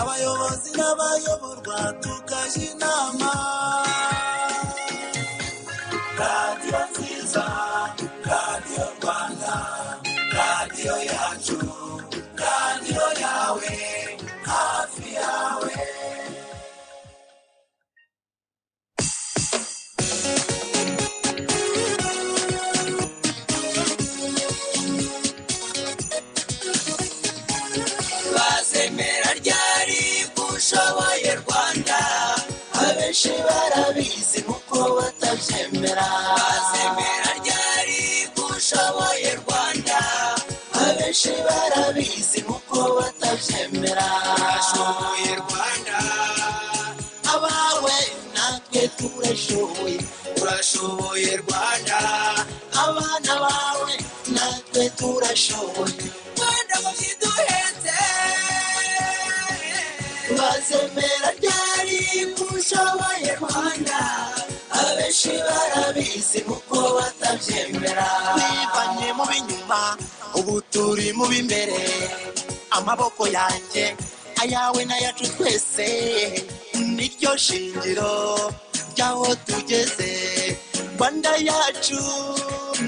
abayobozi n'abayoborwa tukajya inama. Radiyo nziza, radiyo Rwanda, radiyo yacu, radiyo yawe, hafi yawe. Bazemera ryari gushoboye Rwanda, abenshi barabizi nuko batabyemera. Bazemera ryari gushoboye Rwanda, abenshi barabizi nuko batabyemera. Turashoboye Rwanda, abawe natwe turashoboye. Turashoboye Rwanda, abana bawe natwe turashoboye. Rwanda mukiduhetse, bazemera ryari gushoboye Rwanda, abenshi barabizi nuko batabyemera. Twivanye mu binyuma, ubu turi mu b'imbere. Amaboko yanjye, ayawe n'ayacu twese, niryo shingiro ry'aho tugeze. Rwanda yacu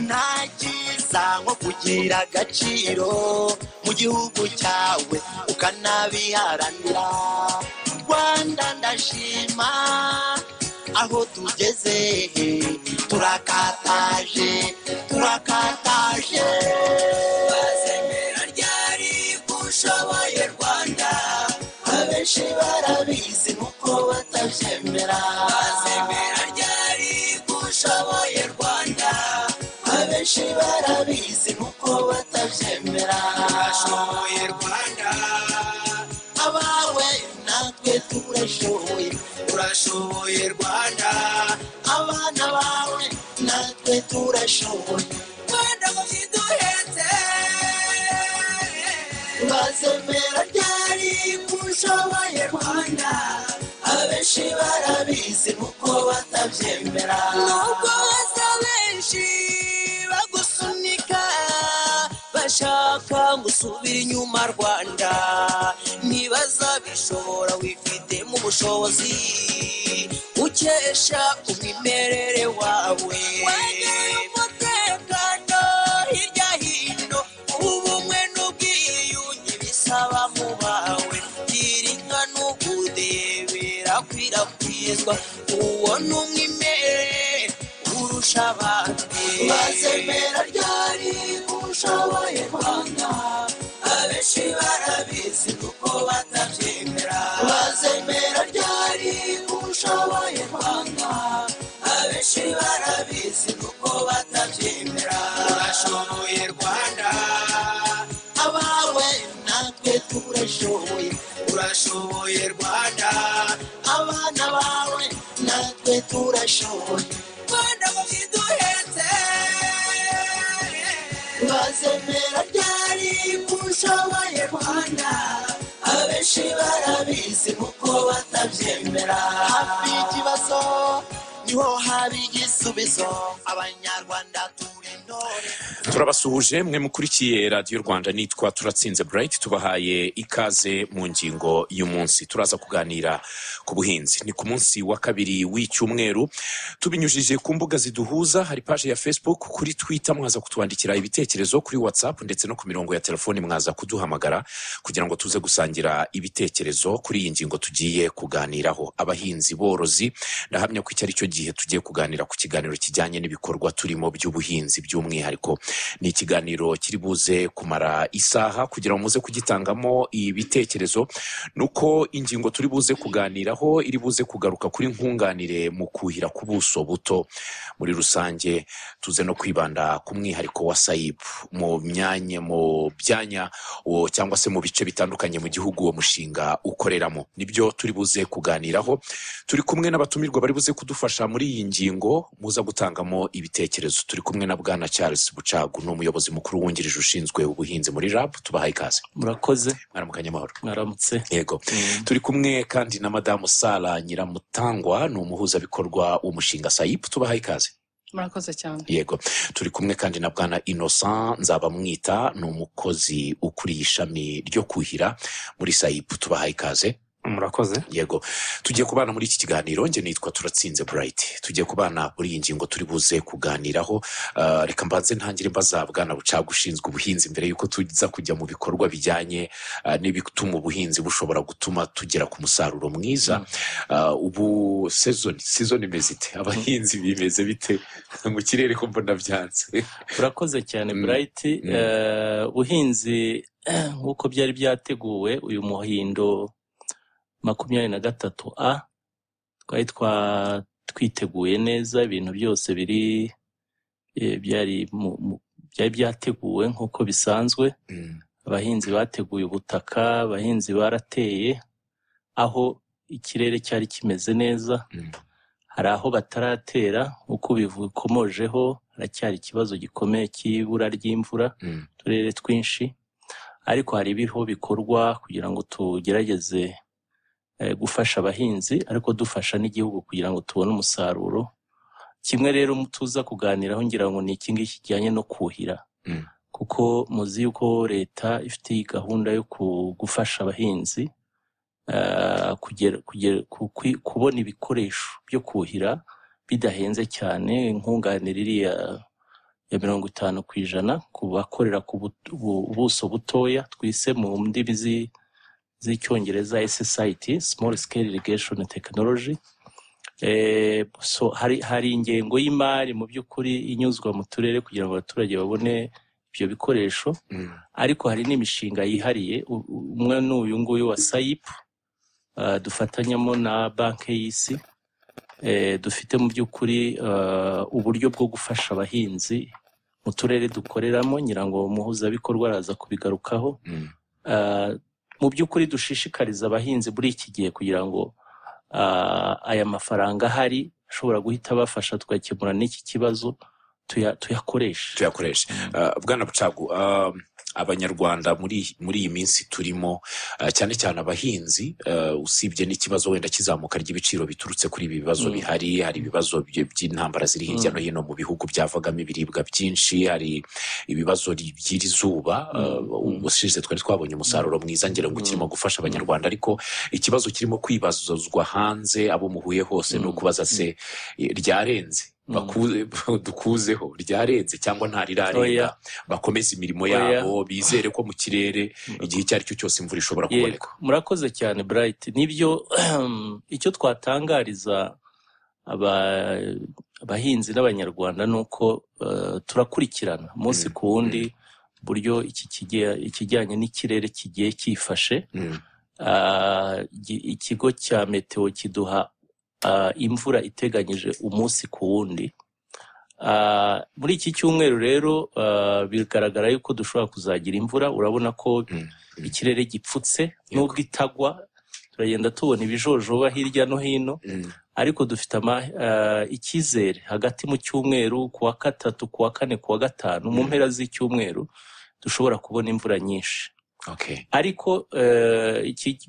nta cyiza nko kugira agaciro mu gihugu cyawe ukanabiharanira. Rwanda ndashima aho tugeze, turakataje, turakataje. Bazemera ryari gushoboye Rwanda, abenshi barabizi nuko batabyemera. Bazemera ryari gushoboye Rwanda, abenshi barabizi nuko batabyemera. Turashoboye Rwanda, abawe natwe turashoboye. Turashoboye Rwanda, abana bawe natwe turashoboye. Rwanda mukiduhetse, bazemera ryari gushoboye Rwanda, abenshi barabizi nuko batabyemera. Nubwo hasa benshi bagusunika bashaka gusubira inyuma Rwanda, ntibazabishobora wifitemo ubushobozi ukesha umwimerere wawe. Wegera umutekano hirya hino, ubumwe n'ubwiyunge bisaba mu bawe. Gira inka n'ukudebera kwirakwizwa, ubona umwimerere urusha abandi. Bazemera ryari gushoboye Rwanda, abenshi barabizi nuko batabyemera. Bazemera ryari gushoboye Rwanda, abenshi barabizi nuko batabyemera. Turashoboye Rwanda, abawe natwe turashoboye. Turashoboye Rwanda, abana bawe natwe turashoboye. Rwanda mukiduhetse, bazemera ryari gushoboye Rwanda, abenshi barabizi nuko batabyemera. Hafi y'ikibazo niho haba igisubizo, abanyarwanda turi intore. Turabasuhuje mwe mukurikiye Radio Rwanda, nitwa Turatsinze Bright. Tubahaye ikaze mu ngingo y'umunsi. Turaza kuganira ku buhinzi. Ni ku munsi wa kabiri w'icyumweru, tubinyujije ku mbuga ziduhuza. Hari page ya Facebook, kuri Twitter mwaza kutwandikira ibitekerezo, kuri WhatsApp ndetse no ku mirongo ya telefoni mwaza kuduhamagara kugira ngo tuze gusangira ibitekerezo kuri iyi ngingo tugiye kuganiraho. Abahinzi borozi, ndahamya ko iki ari cyo gihe tugiye kuganira ku kiganiro kijyanye n'ibikorwa turimo by'ubuhinzi. By'umwihariko ni ikiganiro kiri buze kumara isaha kugira ngo muze kugitangamo ibitekerezo. Nuko ingingo turi buze kuganiraho iri buze kugaruka kuri nkunganire mu kuhira ku buso buto. Muri rusange tuze no kwibanda ku mwihariko wa SAIP mu byanya cyangwa se mu bice bitandukanye mu gihugu uwo mushinga ukoreramo. Nibyo turi buze kuganiraho. Turi kumwe n'abatumirwa bari buze kudufasha muri iyi ngingo, muza gutangamo ibitekerezo. Turi kumwe na Bwana Charles Bucagu, n'umuyobozi mukuru wungirije ushinzwe ubuhinzi muri RAB. Tubahaye ikaze. Murakoze. Mwaramukanye amahoro. Mwaramutse. Yego. Turi kumwe kandi na Madamu Sara Nyiramutangwa, ni umuhuzabikorwa w'umushinga SAIP. Tubahaye ikaze. Murakoze cyane. Yego. Turi kumwe kandi na Bwana Innocent Nzabamwita, ni umukozi ukuriye ishami ryo kuhira muri SAIP. Tubahaye ikaze. Murakoze. Yego, tugiye kubana muri iki kiganiro. Nge nitwa Turatsinze Bright. Tugiye kubana muri iyi ngingo turi buze kuganiraho. Reka mbanze ntangire mbaza Bwana Bucagu ushinzwe ubuhinzi mbere yuko tuza kujya mu bikorwa bijyanye n'ibituma ubuhinzi bushobora gutuma tugera ku musaruro mwiza. Ubu season imeze ite? Abahinzi bimeze bite mu kirere ko mbona byanze? Urakoze cyane Bright. Ubuhinzi nk'uko byari byateguwe uyu muhindo 23A twari twiteguye neza, ibintu byose byari byateguwe nk'uko bisanzwe. Abahinzi bateguye ubutaka, abahinzi barateye aho ikirere cyari kimeze neza. Hari aho bataratera nk'uko bikomojeho, haracyari ikibazo gikomeye cy'ibura ry'imvura turere twinshi, ariko hari ibiho bikorwa kugira ngo tugerageze gufasha abahinzi, ariko dufasha n'igihugu kugira ngo tubone umusaruro. Kimwe rero tuza kuganiraho ngira ngo ni iki ngiki kijyanye no kuhira, kuko muzi yuko leta ifite gahunda yo gufasha abahinzi kubona ibikoresho byo kuhira bidahenze cyane, nkunganire iriya ya 50% ku bakorera ku buso butoya, twise mu ndimi z'icyongereza SSIT, Small Scale Irrigation Technology. So hari ingengo y'imari mu by'ukuri inyuzwa mu turere kugira ngo abaturage babone ibyo bikoresho, ariko hari n'imishinga yihariye. Umwe n'uyu nguyu wa SAIP dufatanyamo na Banki y'Isi. Dufite mu by'ukuri uburyo bwo gufasha abahinzi mu turere dukoreramo, ngira ngo umuhuzabikorwa araza kubigarukaho. Mu by'ukuri dushishikariza abahinzi muri iki gihe kugira ngo aya mafaranga ahari ashobora guhita bafasha twakemura n'iki kibazo tuyakoreshe. Bwana Bucagu, abanyarwanda muri iyi minsi turimo, cyane cyane abahinzi, usibye n'ikibazo wenda kizamuka ry'ibiciro biturutse kuri ibi bibazo bihari, hari ibibazo by'intambara ziri hirya no hino mu bihugu byavagamo ibiribwa byinshi, hari ibibazo by'iri zuba. Ubushize twari twabonye umusaruro mwiza, ngira ngo kirimo gufasha abanyarwanda, ariko ikibazo kirimo kwibazwa hanze, abo muhuye hose no kubaza se ryarenze dukuzeho, ryarenze cyangwa ntarirarenga, bakomeza imirimo yabo, bizere ko mu kirere igihe icyo ari cyo cyose imvura ishobora kuboneka. Murakoze cyane Bright. Nibyo icyo twatangariza abahinzi n'abanyarwanda nuko turakurikirana umunsi ku wundi buryo ikijyanye n'ikirere kigiye cyifashe. Ikigo cya Meteo kiduha imvura iteganyije umunsi ku wundi. Muri iki cyumweru rero bigaragara yuko dushobora kuzagira imvura. Urabona ko ikirere gipfutse, nubwo itagwa turagenda tubona ibijojoba hirya no hino, ariko dufite icyizere hagati mu cyumweru, kuwa 3, kuwa 4, kuwa 5, mu mpera z'icyumweru dushobora kubona imvura nyinshi. Ariko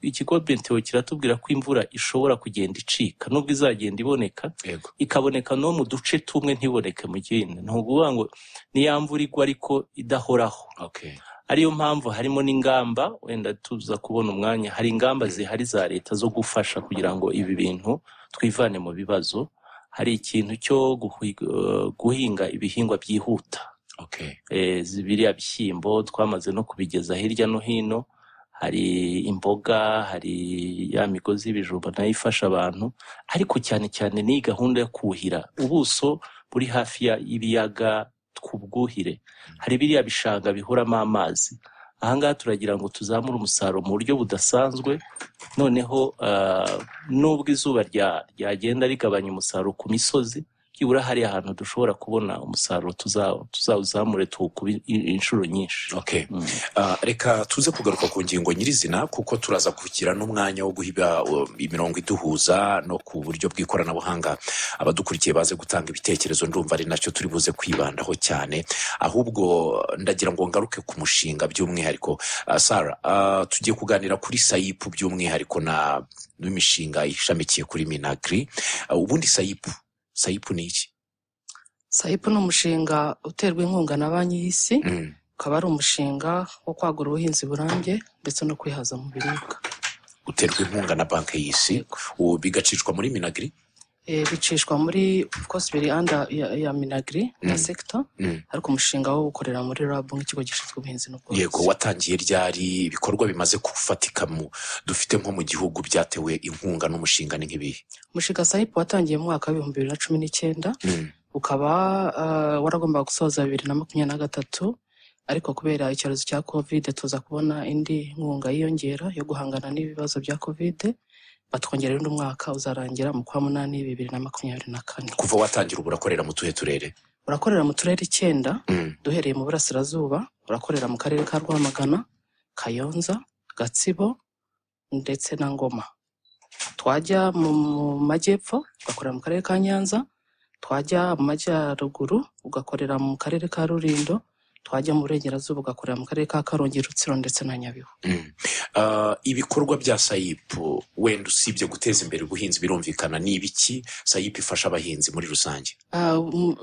ikigo Meteo kiratubwira ko imvura ishobora kugenda icika, nubwo izagenda iboneka, ikaboneka no mu duce tumwe ntiboneke mu kindi. Ntuvuga ngo ni ya mvura igwa ariko idahoraho. Ariyo mpamvu harimo n'ingamba, wenda tuza kubona umwanya, hari ingamba zihari za leta zo gufasha kugira ngo ibi bintu twivane mu bibazo. Hari ikintu cyo guhinga ibihingwa byihuta. Biriya bishyimbo twamaze no kubigeza hirya no hino. Hari imboga, hari ya migozi y'ibijumba nayo ifasha abantu, ariko cyane cyane ni gahunda yo kuhira ubuso buri hafi y'ibiyaga tw'ubwuhire. Hari biriya bishanga bihoramo amazi. Ahangaha turagira ngo tuzamure umusaruro mu buryo budasanzwe, noneho nubwo izuba ryagenda rigabanya umusaruro ku misozi, byibura hari ahantu dushobora kubona umusaruro tuzawuzamure tuwukuba inshuro nyinshi. Reka tuze kugaruka ku ngingo nyirizina, kuko turaza kugira n'umwanya wo guhiba imirongo iduhuza no ku buryo bw'ikoranabuhanga abadukurikiye baze gutanga ibitekerezo. Ndumva ari nacyo turi buze kwibandaho cyane, ahubwo ndagira ngo ngaruke ku mushinga by'umwihariko. Sarah, tugiye kuganira kuri SAIP by'umwihariko n'imishinga ishamikiye kuri Minagri. Ubundi SAIP ni iki? SAIP ni umushinga uterwa inkunga na Banki y'Isi ukaba ari umushinga wo kwagura ubuhinzi burambye ndetse no kwihaza mu biribwa. uterwa inkunga na banki y'isi. Yego. ubu bigacishwa muri Minagri. Bicishwa muri of course biri anda ya Minagri na sector, ariko umushinga wo gukorera muri RAB nk'ikigo gishinzwe ubuhinzi n'ubworozi. Yego, watangiye ryari? Ibikorwa bimaze gufatika dufite nko mu gihugu byatewe inkunga n'umushinga ni nk'ibihe? Umushinga SAIP watangiye mu mwaka wa 2019, ukaba waragombaga gusoza 2023, ariko kubera icyorezo cya COVID tuza kubona indi nkunga yiyongera yo guhangana n'ibibazo bya COVID, batwongerera undi mwaka uzarangira mu kwa munani 2024. Kuva watangira urakorera mu tuhe turere? Urakorera mu turere 9, duhereye mu burasirazuba, urakorera mu karere ka Rwamagana, Kayonza, Gatsibo ndetse na Ngoma. Twajya mu majyepfo ugakorera mu karere ka Nyanza, twajya mu majyaruguru ugakorera mu karere ka Rulindo, twajya mu burengerazuba ugakorera mu karere ka Karongi, Rutsiro ndetse na Nyabihu. Ibikorwa bya SAIP wenda usibye guteza imbere ubuhinzi birumvikana, ni ibiki SAIP ifasha abahinzi muri rusange?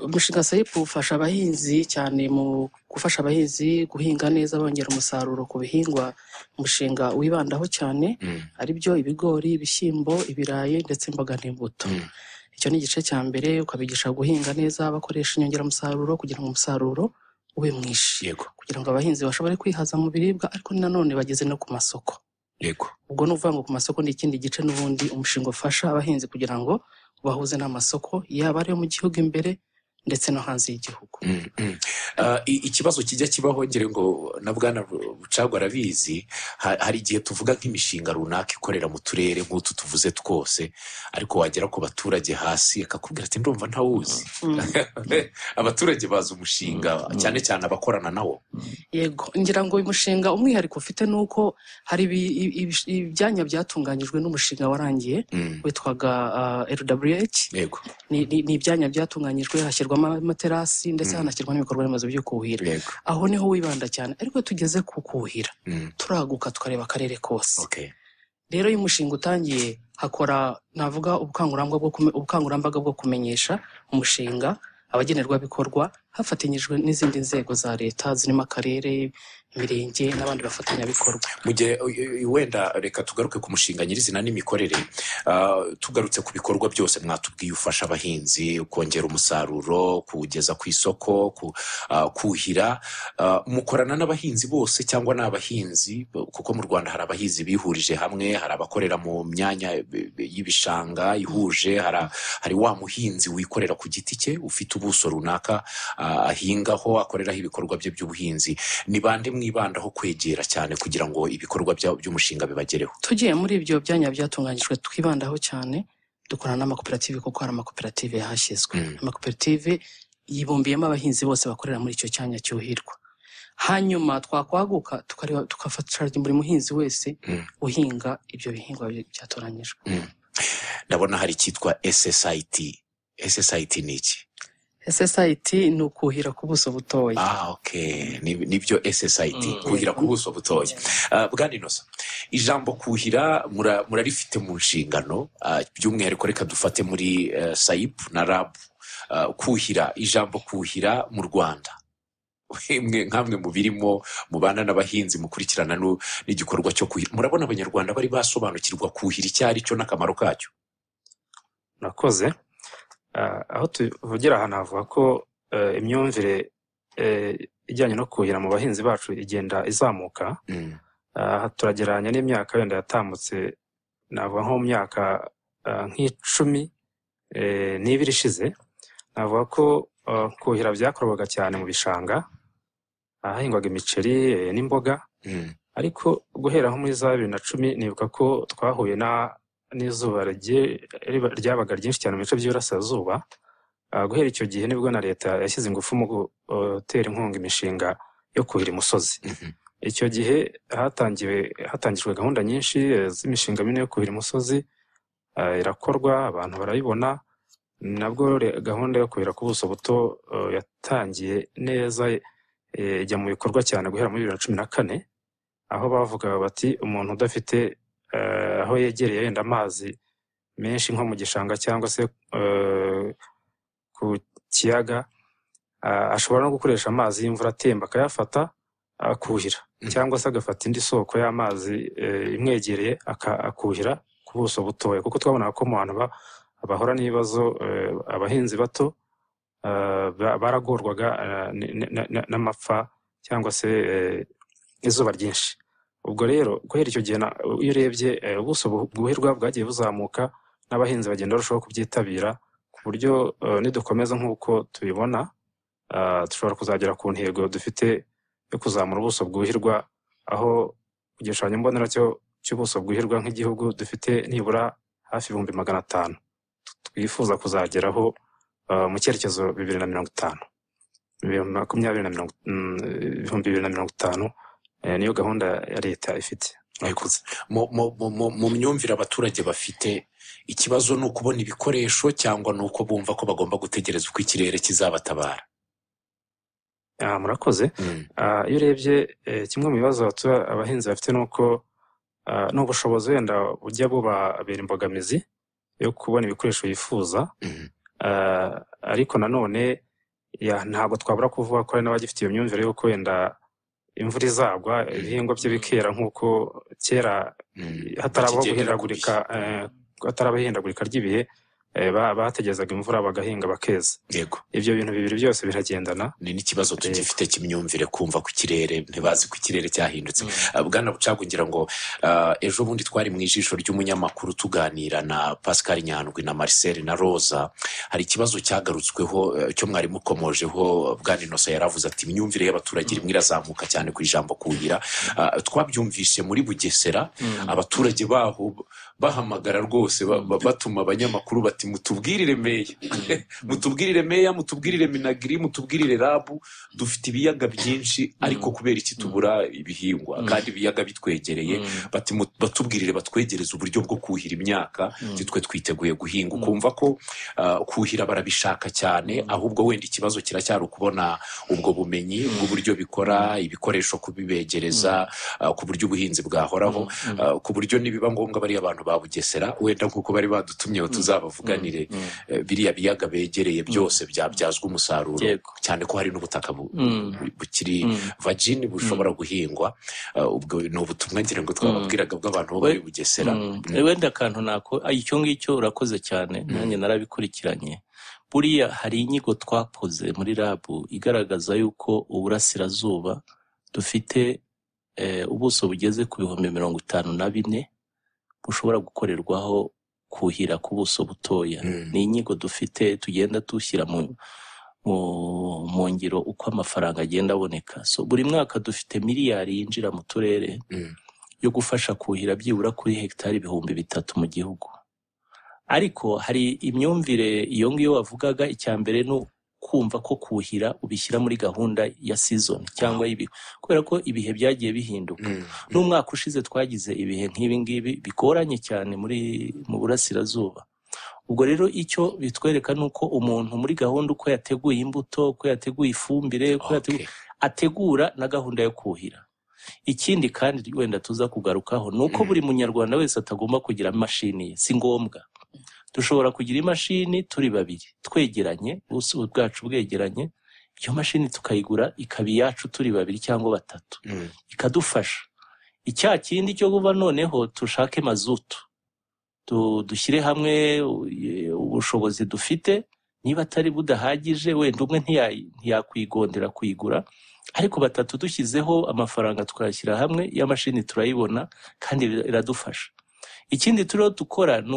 Umushinga SAIP ufasha abahinzi cyane mu gufasha abahinzi guhinga neza bongera umusaruro ku bihingwa. Umushinga wibandaho cyane ari byo ibigori, ibishyimbo, ibirayi ndetse imboga n'imbuto. Icyo ni igice cya mbere, ukabigisha guhinga neza bakoresha inyongeramusaruro kugira ngo umusaruro ube mwinshi. Yego. Kugira ngo abahinzi bashobore kwihaza mu biribwa, ariko nanone bageze no ku masoko. Yego. Ubwo ni uvuga ngo ku masoko ni ikindi gice n'ubundi umushinga ufasha abahinzi kugira ngo bahuze n'amasoko yaba ari mu gihugu imbere ndetse no hanze y'igihugu. Ikibazo kijya kibaho ngere ngo na Bwana Bucagwa arabizi, hari igihe tuvuga nk'imishinga runaka ikorera mu turere nk'utu tuvuze twose, ariko wagera ku baturage hasi akakubwira ati ndumva ntawuzi. Abaturage bazi umushinga cyane cyane abakorana nawo. Yego, ngira ngo uyu mushinga umwihariko ufite nuko hari ibyanya byatunganyijwe n'umushinga warangiye witwaga LWH. Yego. Ni ibyanya byatunganyijwe hashyirwamo amaterasi ndetse hanashyirwa n'ibikorwa remezo byo kuhira. Aho niho wibanda cyane, ariko tugeze ku kuhira turaguka tukareba akarere kose. Rero uyu mushinga utangiye hakora navuga ubukangurambaga bwo kumenyesha umushinga abagenerwabikorwa hafatanyijwe n'izindi nzego za leta zirimo akarere, imirenge n'abandi bafatanyabikorwa. Mu gihe wenda reka tugaruke ku mushinga nyirizina n'imikorere, tugarutse ku bikorwa byose mwatubwiye ufasha abahinzi kongera umusaruro, kuwugeza ku isoko, kuhira, mukorana n'abahinzi bose cyangwa n'abahinzi? Kuko mu Rwanda hari abahinzi bihurije hamwe, hari abakorera mu myanya y'ibishanga ihuje, hari wa muhinzi wikorera ku giti cye ufite ubuso runaka ahingaho, akoreraho ibikorwa bye by'ubuhinzi. Ni bande mwibandaho kwegera cyane kugira ngo ibikorwa by'umushinga bibagereho? Tugiye muri ibyo byanya byatunganyijwe twibandaho cyane, dukorana n'amakoperative kuko hari amakoperative yahashyizwe. Amakoperative yibumbiyemo abahinzi bose bakorera muri icyo cyanya cyuhirwa. Hanyuma twakwaguka tugafatira buri muhinzi wese uhinga ibyo bihingwa byatoranyijwe. Ndabona hari icyitwa SSIT. SSIT ni iki? SSIT ni ukuhira ku buso butoya. Okay. Nibyo SSIT, kuhira ku buso butoya. Bwana Innocent, ijambo kuhira murarifite mu nshingano, by'umwihariko reka dufate muri SAIP na RAB. Kuhira, ijambo kuhira mu Rwanda, nkamwe mu birimo mubana n'abahinzi mukurikirana n'igikorwa cyo kuhira, murabona abanyarwanda bari basobanukirwa kuhira icyo ari cyo n'akamaro kacyo? Nakoze aho tuvugira aha navuga ko imyumvire ijyanye no kuhira mu bahinzi bacu igenda izamuka. Turagereranya n'imyaka wenda yatambutse, navuga nko mu myaka nk'icumi n'ibiri ishize, navuga ko kuhira byakorwaga cyane mu bishanga, ahahingwaga imiceri n'imboga. Ariko guhera nko muri za 2010 nibuka ko twahuye n'izuba ryabaga ryinshi cyane mu bice by'Iburasirazuba. Guhera icyo gihe nibwo na leta yashyize ingufu mu gutera inkunga imishinga yo kuhira imusozi. Icyo gihe hatangijwe gahunda nyinshi z'imishinga minini yo kuhira imusozi, irakorwa, abantu barayibona. Nabwo gahunda yo kuhira ku buso buto yatangiye neza, ijya mu bikorwa cyane guhera muri 2014, aho bavuga bati umuntu udafite aho yegereye yenda amazi menshi nko mu gishanga cyangwa se ku kiyaga, ashobora no gukoresha amazi y'imvura atemba akayafata akuhira cyangwa se agafata indi soko y'amazi imwegereye akuhira ku buso butoya, kuko twabona ko mu bantu bahora n'ibibazo abahinzi bato baragorwaga n'amapfa cyangwa se izuba ryinshi. Ubwo rero guhera icyo gihe iyo urebye ubuso bwuhirwa bwagiye buzamuka n'abahinzi bagenda barushaho kubyitabira, ku buryo nidukomeza nk'uko tubibona dushobora kuzagera ku ntego dufite yo kuzamura ubuso bwuhirwa, aho ku gishushanyo mbonera cy'ubuso bwuhirwa nk'igihugu dufite nibura hafi 500,000 twifuza kuzageraho mu cyerekezo 2050. 2050 niyo gahunda ya leta ifite. Mu myumvire abaturage bafite, ikibazo ni ukubona ibikoresho cyangwa ni uko bumva ko bagomba gutegereza uko ikirere kizabatabara? Murakoze. Iyo urebye kimwe mu bibazo abahinzi bafite ni uko n'ubushobozi wenda bujya bubabera imbogamizi yo kubona ibikoresho bifuza, ariko nanone ntabwo twabura kuvuga ko hari n'abagifite iyo myumvire y'uko wenda imvura izagwa ibihingwa bye bikera nk'uko kera hatarabaho ihindagurika ry'ibihe, bategerezaga imvura bagahinga bakeza. Yego, ibyo bintu bibiri byose biragendana. ni n'ikibazo tugifite cy'imyumvire, kumva ku kirere, ntibazi ko ikirere cyahindutse. Bwana Bucagu, ngira ngo ejo bundi twari mu ijisho ry'umunyamakuru tuganira na Pascal Nyandwi na Marcel na Rosa, hari ikibazo cyagarutsweho cyo mwari mukomojeho. Bwana Innocent yaravuze ati imyumvire y'abaturage irimo irazamuka cyane ku ijambo kuhira. Twabyumvise muri Bugesera, abaturage baho bahamagara rwose batuma abanyamakuru bati mutubwirire meya mutubwirire meya, mutubwirire Minagri, mutubwirire Rabu, dufite ibiyaga byinshi ariko kubera iki tubura ibihingwa kandi ibiyaga bitwegereye, bati batubwirire batwegereze uburyo bwo kuhira imyaka, twe twiteguye guhinga. Ukumva ko kuhira barabishaka cyane, ahubwo wenda ikibazo kiracyari ukubona ubwo bumenyi bw'uburyo bikora, ibikoresho kubibegereza, ku buryo ubuhinzi bwahoraho, ku buryo nibiba ngombwa bari abantu ba Bugesera wenda nkuko bari badutumyeho tuzabavuganire biriya biyaga begereye byose byabyazwa umusaruro, cyane ko hari n'ubutaka bukiri vagine bushobora guhingwa. Ubwo ni ubutumwa ngira ngo twababwiraga bw'abantu bo muri Bugesera. Wenda akantu nako icyo ngicyo urakoze cyane, nanjye narabikurikiranye. Buriya hari inyigo twakoze muri Rabu igaragaza yuko uburasirazuba dufite ubuso bugeze ku 54,000 bushobora gukorerwaho kuhira ku buso butoya. Ni inyigo dufite tugenda dushyira mu ngiro uko amafaranga agenda aboneka. So buri mwaka dufite miliyari yinjira mu turere yo gufasha kuhira byibura kuri hegitari 300 mu gihugu. Ariko hari imyumvire iyo ngiyo wavugaga, icya mbere no kumva ko kuhira ubishyira muri gahunda ya season cyangwa ibihe, kubera ko ibihe byagiye bihinduka. N'umwaka ushize twagize ibihe nk'ibi ngibi bigoranye cyane mu burasirazuba. Ubwo rero icyo bitwereka nuko umuntu muri gahunda uko yateguye imbuto, uko yateguye ifumbire, uko ategura na gahunda yo kuhira. Ikindi kandi wenda tuza kugarukaho nuko buri munyarwanda wese atagomba kugira mashini, si ngombwa. Dushobora kugira imashini turi babiri twegeranye, ubuso bwacu bwegeranye, iyo mashini tukayigura ikaba iyacu turi babiri cyangwa batatu, ikadufasha. Icya kindi cyo kuva noneho tushake mazutu, dushyire hamwe ubushobozi dufite, niba atari budahagije wenda umwe ntiyakwigondera kuyigura, ariko batatu dushyizeho amafaranga tukayashyira hamwe, ya mashini turayibona kandi iradufasha. Ikindi turiho dukora ni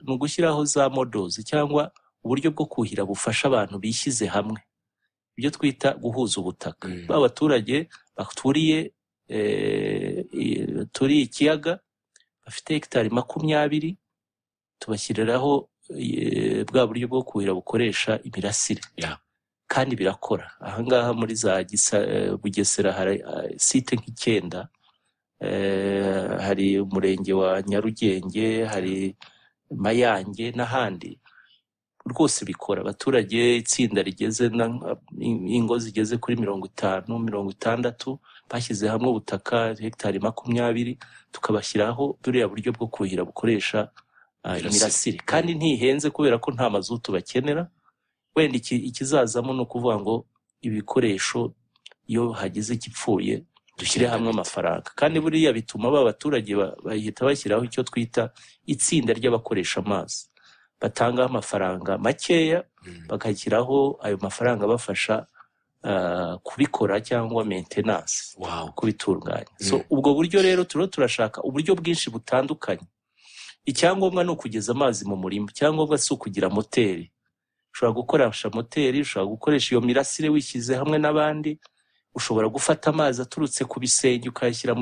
ugushyiraho za models cyangwa uburyo bwo kuhira bufasha abantu bishyize hamwe, ibyo twita guhuza ubutaka. Abaturage baturiye ikiyaga bafite hegitari 20, tubashyiriraho bwa buryo bwo kuhira bukoresha imirasire, kandi birakora. Ahangaha muri za Bugesera hari site nk'Icyenda, hari umurenge wa Nyarugenge, hari Mayange n'ahandi, rwose bikora. Abaturage itsinda rigeze ingo zigeze kuri 50-60 bashyize hamwe ubutaka hegitari 20, tukabashyiraho buriya buryo bwo kuhira bukoresha imirasire, kandi ntihenze kubera ko nta mazutu bakenera. Wenda ikizazamo no kuvuga ngo ibikoresho iyo hagize ikipfuye dushyire hamwe amafaranga kandi buriya bituma abaturage bahita bashyiraho icyo twita itsinda ry'abakoresha amazi batangaho amafaranga makeya bagashyiraho ayo mafaranga bafasha kubikora cyangwa maintenance kubitunganya. So ubwo buryo rero turashaka uburyo bwinshi butandukanye. Icyangombwa ni ukugeza amazi mu murima, icyangombwa si ukugira moteri. Ushobora gukoresha moteri, ushobora gukoresha iyo mirasire wishyize hamwe n'abandi, ushobora gufata amazi aturutse ku bisenge ukayashyira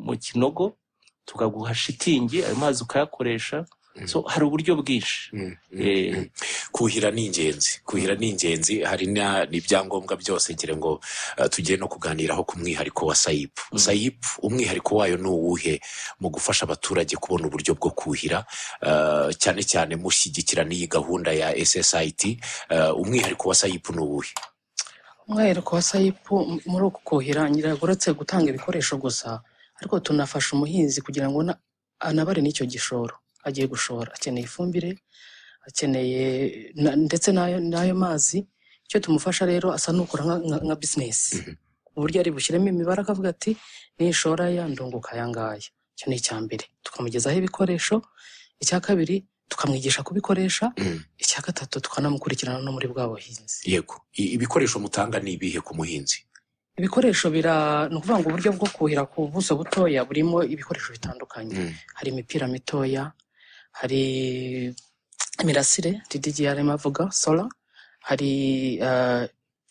mu kinogo tukaguha shitingi, ayo mazi ukayakoresha. So hari uburyo bwinshi. Kuhira ni ingenzi, hari n'ibyangombwa byose ngira ngo tugiye no kuganiraho ku mwihariko wa SAIP. SAIP umwihariko wayo ni uwuhe mu gufasha abaturage kubona uburyo bwo kuhira, cyane cyane mushyigikira n'iyi gahunda ya SSIT, umwihariko wa SAIP ni uwuhe? Umwihariko wa SAIP muri uku kuhira uretse gutanga ibikoresho gusa, ariko tunafasha umuhinzi kugira ngo anabare n'icyo gishoro agiye gushora. Akeneye ifumbire, akeneye ndetse n'ayo mazi. Icyo tumufasha rero asa n'ukora nka business, uburyo ari bushyiremo imibare akavuga ati nishora ya ndunguka yangaya. Icyo ni icya mbere, tukamugezaho ibikoresho. Icya kabiri tukamwigisha kubikoresha. Icya gatatu tukanamukurikirana no muri bwa buhinzi. Yego, ibikoresho mutanga ni ibihe ku muhinzi? Ibikoresho ni ukuvuga ngo uburyo bwo kuhira ku buso butoya burimo ibikoresho bitandukanye. Hari imipira mitoya, hari imirasire DDGR avuga solar, hari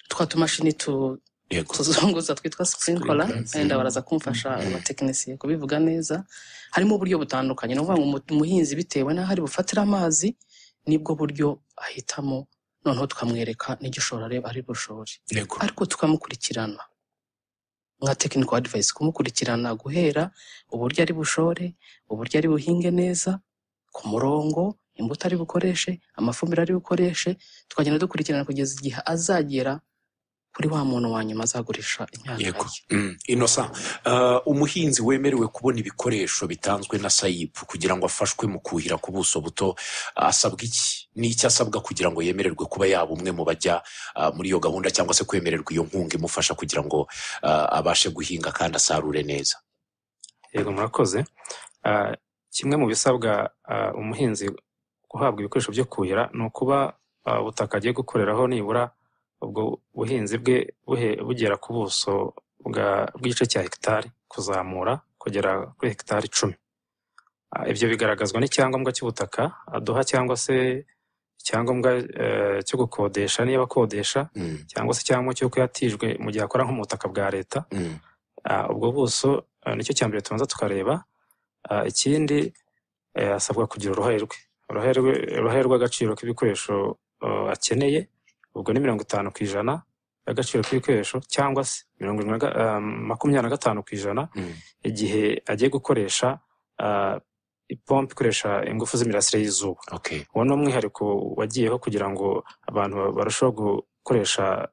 twa tumashini tuzunguza twitwa sprinkler, wenda baraza kumfasha abatekinisiye kubivuga neza. Harimo uburyo butandukanye, ni ukuvuga ngo umuhinzi bitewe n'aho ari bufatira amazi nibwo buryo ahitamo, noneho tukamwereka n'igishoro ari bushore. Ariko tukamukurikirana nka technical advice, kumukurikirana guhera uburyo ari bushore, uburyo ari buhinge neza ku murongo, imbuto ari bukoreshe, amafumbire ari bukoreshe, tukagenda dukurikirana kugeza igihe azagera kuri wa muntu wa nyuma azagurisha imyaka ye. Innocent, umuhinzi wemerewe kubona ibikoresho bitanzwe na SAIP kugira ngo afashwe mu kuhira ku buso buto, asabwa iki? Ni iki asabwa kugira ngo yemererwe kuba yaba umwe mu bajya muri iyo gahunda, cyangwa se kwemererwa iyo nkunga imufasha kugira ngo abashe guhinga kandi asarure neza? Yego, murakoze. Kimwe mu bisabwa umuhinzi guhabwa ibikoresho byo kuhira ni ukuba ubutaka agiye gukoreraho nibura ubwo buhinzi bwe bugera ku buso bw'igice cya hegitari kuzamura kugera kuri hegitari 10. Ibyo bigaragazwa n'icyangombwa cy'ubutaka aduha, cyangwa se icyangombwa cyo gukodesha niba akodesha, cyangwa se icyangombwa cy'uko yatijwe mu gihe akora nko mu butaka bwa leta. Ubwo buso nicyo cya mbere tubanza tukareba. Ikindi asabwa kugira uruhare rw'agaciro k'ibikoresho akeneye, ubwo ni 50% y'agaciro k'ibikoresho, cyangwa se 25% igihe agiye gukoresha ipompe ikoresha ingufu z'imirasire y'izuba. Uwo ni umwihariko wagiyeho kugira ngo abantu barusheho gukoresha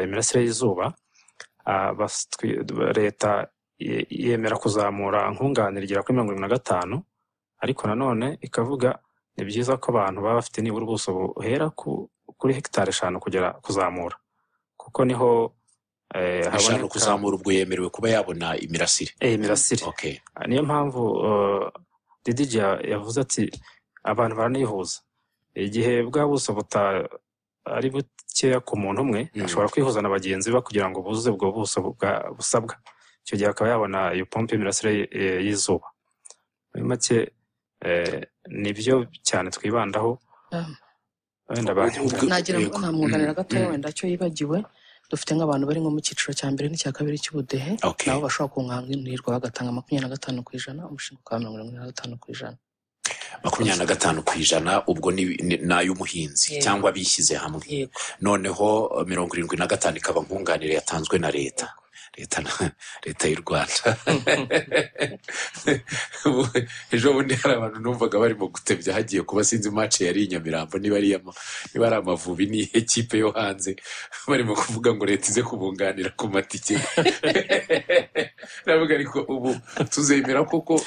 imirasire y'izuba. Leta yemera kuzamura nkunganire igera kuri 25%, ariko nanone ikavuga ni byiza ko abantu baba bafite nibura ubuso buhera kuri hegitari 5 kugera kuzamura, kuko niho haboneka kuzamura ubwo yemerewe kuba yabona imirasire. Imirasire. Niyo mpamvu DDG yavuze ati abantu baranihuza. Igihe bwa buso ari bukeya ku muntu umwe, ashobora kwihuza na bagenzi be kugira ngo buzuze ubwo buso busabwa. Icyo gihe akaba yabona iyo pompe y'imirasire y'izuba. Muri make nibyo cyane twibandaho. Nagira ngo namwunganira gatoya wenda cyo yibagiwe. Dufite nk'abantu bari nko mu cyiciro cya mbere n'icya kabiri cy'ubudehe, nabo bashobora kunganirwa bagatanga 25%, umushinga ukaba 45%. 25% ubwo ni ay'umuhinzi cyangwa bishyize hamwe. Noneho 75% ikaba nkunganire yatanzwe na leta. leta y'u Rwanda ejo bundi hari abantu numvaga barimo gutebya hagiye kuba sinzi match yari Nyamirambo niba ari Amavubi ni ekipe yo hanze barimo kuvuga ngo leta ize kubunganira ku matike navuga ariko ubu tuzemera koko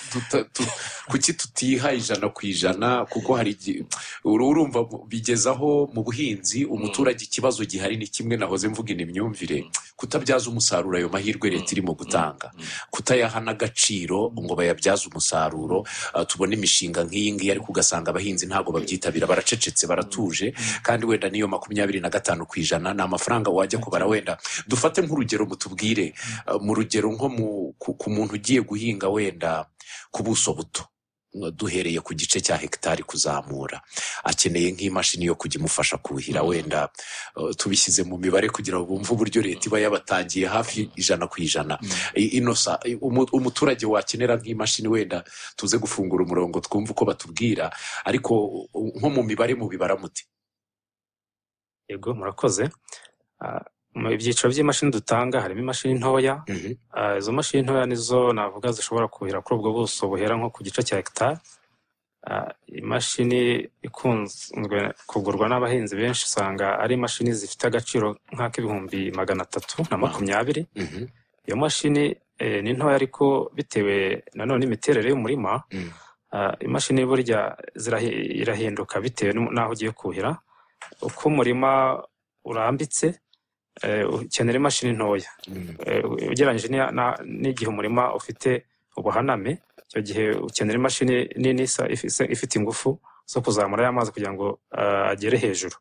kuki tutiha 100% kuko hari urumva bigezaho mu buhinzi umuturage ikibazo gihari ni kimwe nahoze mvuga imyumvire kutabyaza umusaruro ayo mahirwe leta irimo gutanga kutayaha n'agaciro ngo bayabyaze umusaruro tubona imishinga nk'iyi ngiyi ariko ugasanga abahinzi ntago babyitabira baracecetse baratuje kandi wenda niyo 25% ni amafaranga wajya kubara wenda dufate nk'urugero mutubwire mu rugero nko ku muntu ugiye guhinga wenda ku buso buto duhereye ku gice cya hegitari kuzamura akeneye nk'imashini yo kujya imufasha kuhira wenda tubishyize mu mibare kugira ngo bumve uburyo leta iba yabatangiye hafi 100%. Inosa umuturage wakenera nk'imashini wenda tuze gufungura umurongo twumva uko batubwira ariko nko mu mibare mu bibara muti. Yego murakoze. Mu byiciro by'imashini dutanga harimo imashini ntoya. Izo mashini ntoya nizo navuga zishobora kuhira kuri ubwo buso buhera nko ku gice cya hegitari. Imashini ikunzwe kugurwa n'abahinzi benshi usanga ari imashini zifite agaciro nk'ak320. Iyo mashini ni ntoya ariko bitewe nanone imiterere y'umurima imashini burya irahinduka bitewe n'aho ugiye kuhira. Uko umurima urambitse ukenera imashini ntoya ugereranyije n'igihe umurima ufite ubuhaname icyo gihe ukenera imashini nini ifite ingufu zo kuzamura amazi kugira ngo agere hejuru.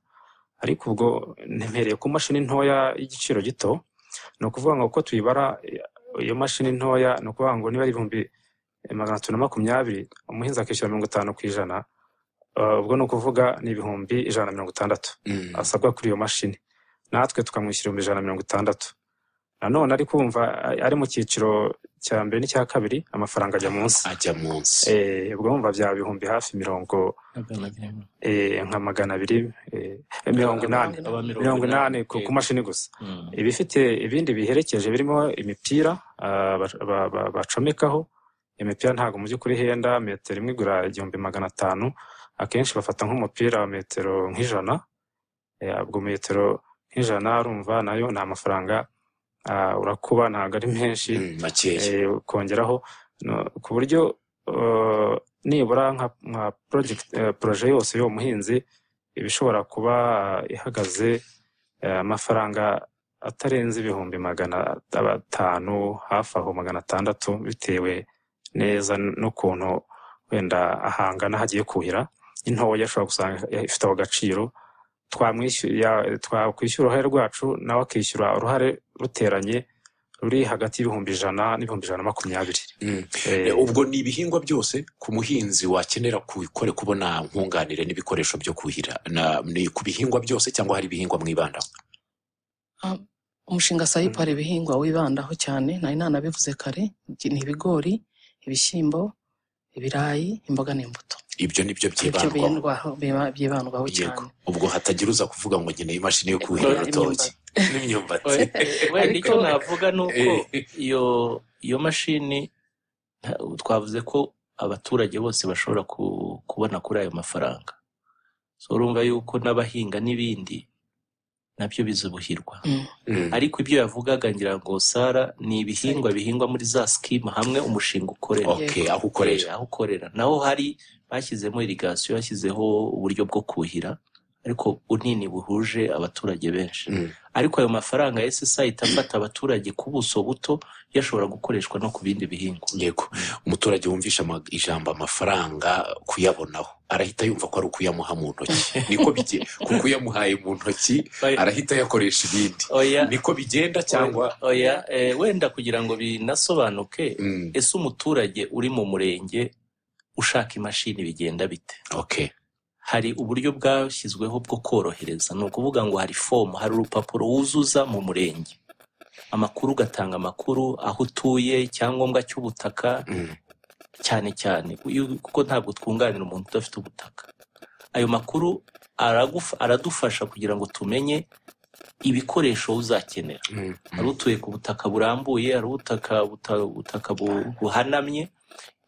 Ariko ubwo ntempereye ku mashini ntoya y'igiciro gito ni ukuvuga ngo uko tuyibara iyo mashini ntoya ni ukuvuga ngo niba ari 320 umuhinzi akishyura 50%, ubwo ni ukuvuga ni 160 asabwa kuri iyo mashini natwe tukamwishyura 160. Nanone ari kumva ari mu cyiciro cya mbere n'icya kabiri amafaranga ajya munsi ubwo wumva bya bihumbi hafi 280 ku mashini gusa. Ibifite ibindi biherekeje birimo imipira bacomekaho. Imipira ntago mu by'ukuri henda, metero imwe igura 1500. Akenshi bafata nk'umupira wa metero nk'ijana. Ubwo metero nk'ijana urumva nayo ni amafaranga urakuba ntago ari menshi kongeraho ku buryo nibura nka projet yose yo muhinzi ibishobora kuba ihagaze amafaranga atarenze 500 hafi aho 600 bitewe neza n'ukuntu wenda ahangana hagiye kuhira. Intoya ashobora gusanga ifite agaciro twakwishyura uruhare rwacu nawe akishyura uruhare ruteranye ruri hagati y'100 n'120. Ubwo ni ibihingwa byose ku muhinzi wakenera kubona nkunganire n'ibikoresho byo kuhira ni ku bihingwa byose cyangwa hari ibihingwa mwibandaho? Umushinga SAIP hari ibihingwa wibandaho cyane nari nanabivuze kare ni ibigori, ibishyimbo, ibirayi, imboga n'imbuto. Ibyo nibyo byibandwaho cyane. Ubwo hatagira uza kuvuga ngo nkeneye imashini yo kuhira urutoki n'imyumbati. Wenda icyo navuga ni uko iyo mashini twavuze ko abaturage bose bashobora kubona kuri ayo mafaranga. So urumva yuko n'abahinga n'ibindi nabyo bizubuhirwa. Ariko ibyo yavugaga ngira ngo Sara ni ibihingwa muri za scheme hamwe umushinga ukorera. Aho ukorera naho hari bashyizemo irrigation, yashyizeho uburyo bwo kuhira ariko bunini buhuje abaturage benshi. Ariko ayo mafaranga SSA itafata abaturage ku buso buto yashobora gukoreshwa no ku bindi bihingwa. Yego umuturage wumvisha ijambo amafaranga kuyabonaho arahita yumva ko ari ukuyamuha mu ntoki. Niko bige kuko yamuhaye mu ntoki arahita yakoresha ibindi. Niko bigenda cyangwa wenda kugira ngo binasobanuke ese umuturage uri mu murenge ushaka imashini bigenda bite? Hari uburyo bwashyizweho bwo korohereza. Ni ukuvuga ngo hari fomu, hari urupapuro wuzuza mu murenge, amakuru ugatanga amakuru aho utuye, icyangombwa cy'ubutaka cyane kuko ntabwo twunganira umuntu udafite ubutaka. Ayo makuru aradufasha kugira ngo tumenye ibikoresho uzakenera. Hari utuye ku butaka burambuye, hari ubutaka buhanamye,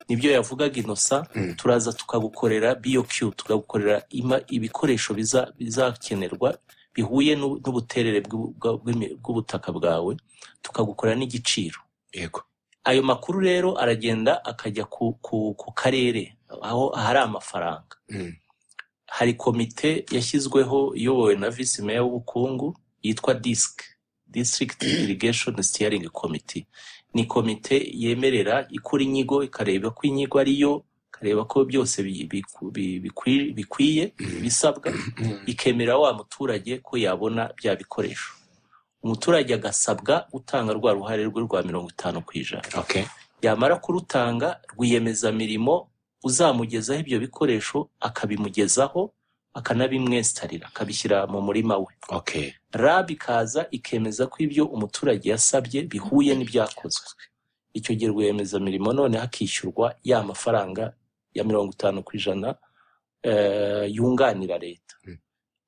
nibyo yavugaga Innocent. Turaza tukagukorera BOQ, tukagukorera ibikoresho bizakenerwa bihuye n'ubuterere bw'ubutaka bwawe, tukagukorera n'igiciro. Yego. Ayo makuru rero aragenda akajya ku karere aho hari amafaranga. Hari komite yashyizweho iyobowe na Vice Mayor w'ubukungu yitwa DISC, District Irrigation Steering Committee. Ni komite yemerera ikora inyigo, ikareba ko inyigo ariyo, ikareba ko byose bikwiye bisabwa, ikemera wa muturage ko yabona bya bikoresho. Umuturage agasabwa gutanga rwa ruhare rwe rwa 50%. Okay. Yamara kurutanga, rwiyemezamirimo uzamugezaho ibyo bikoresho akabimugezaho, akanabimwestarira, akabishyira mu murima we. Okay. RAB ikaza ikemeza ko ibyo umuturage yasabye bihuye n'ibyakozwe. Icyo gihe rwiyemezamirimo none hakishyurwa ya mafaranga ya 50% yunganira leta.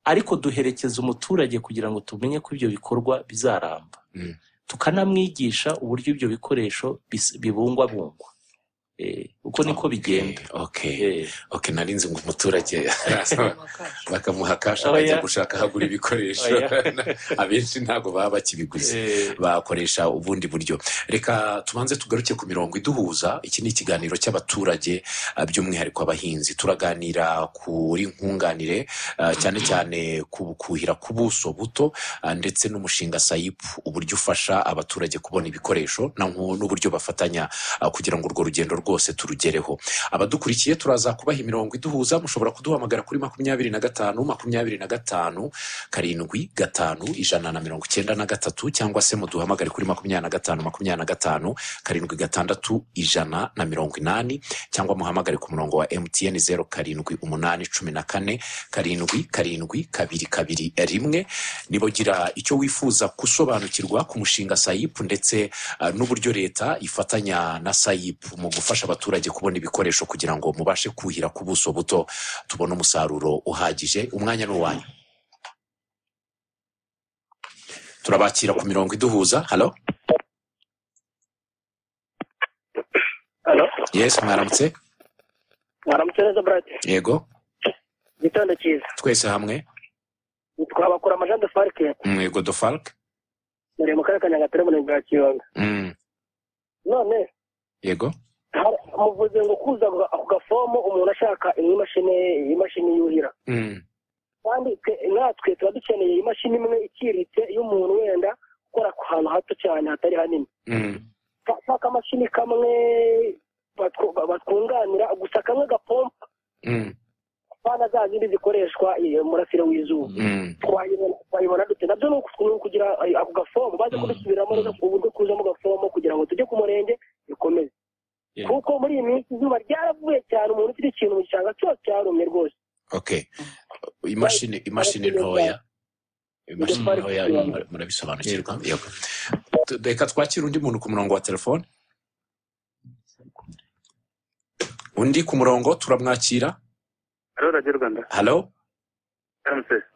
Ariko duherekeza umuturage kugira ngo tumenye ko ibyo bikorwa bizaramba. Tukanamwigisha uburyo ibyo bikoresho bibungwabungwa. Uko niko bigenda. Okay. Narinzi ngo umuturage bakamuha kasha bajya gushaka hagura ibikoresho. Abenshi ntago baba bakibiguze, bakoresha ubundi buryo. Reka tubanze tugaruke ku mirongo iduhuza. Iki ni ikiganiro cy'abaturage by'umwihariko abahinzi. Turaganira kuri nkunganire cyane cyane kubukuhira ku buso buto, ndetse n'umushinga SAIP uburyo ufasha abaturage kubona ibikoresho n'uburyo bafatanya kugira ngo urwo rugendo rwose turugereho. Abadukurikiye turaza kubaha imirongo iduhuza. Mushobora kuduhamagara kuri 25 75 cyangwa se muduhamagare kuri 25 76 cyangwa muhamagare ku murongo wa MTN 0781477221. Nibo gira icyo wifuza gusobanukirwa ku mushinga SAIP ndetse n'uburyo leta ifatanya na SAIP mu gufasha abaturage kubona ibikoresho kugira ngo mubashe kuhira ku buso buto, tubone umusaruro uhagije. Umwanya ni uwanyu. Turabakira ku mirongo iduhuza. Hello. Yes, mwaramutse. Mwaramutse neza Brad. Yego. Gitondo cyiza. Twese hamwe. Twabakora Amajand de Falk. Yego de Falk. Muri mu karere ka Nyagatare mu ntara ya Kiyonga. None. Yego. Muvuze ngo kuza ako gafomo umuntu ashaka imashini yuhira. Kandi natwe tuba dukeneye imashini imwe ikiritse y'umuntu wenda ukora ku hantu hato cyane hatari hanini. Shaka amashini kamwe batwunganira, gusa kamwe gapompa. Bana za zindi zikoreshwa umurasire w'izuba. Twayibona dute? Nabyo ni kugira ako gafomo baze kudusubiramo neza uburyo kuzamo gafomo kugira ngo tujye ku murenge bikomeze. Kuko muri iyi minsi izuba ryaravuye cyane, umuntu ufite ikintu mu gishanga cyose cyarumye rwose. Okay. Imashini ntoya. Imashini ntoya murabisobanukirwa. Yego. Reka twakira undi muntu ku murongo wa telefone. Undi ku murongo turamwakira. Hello, Radio Rwanda. Hello.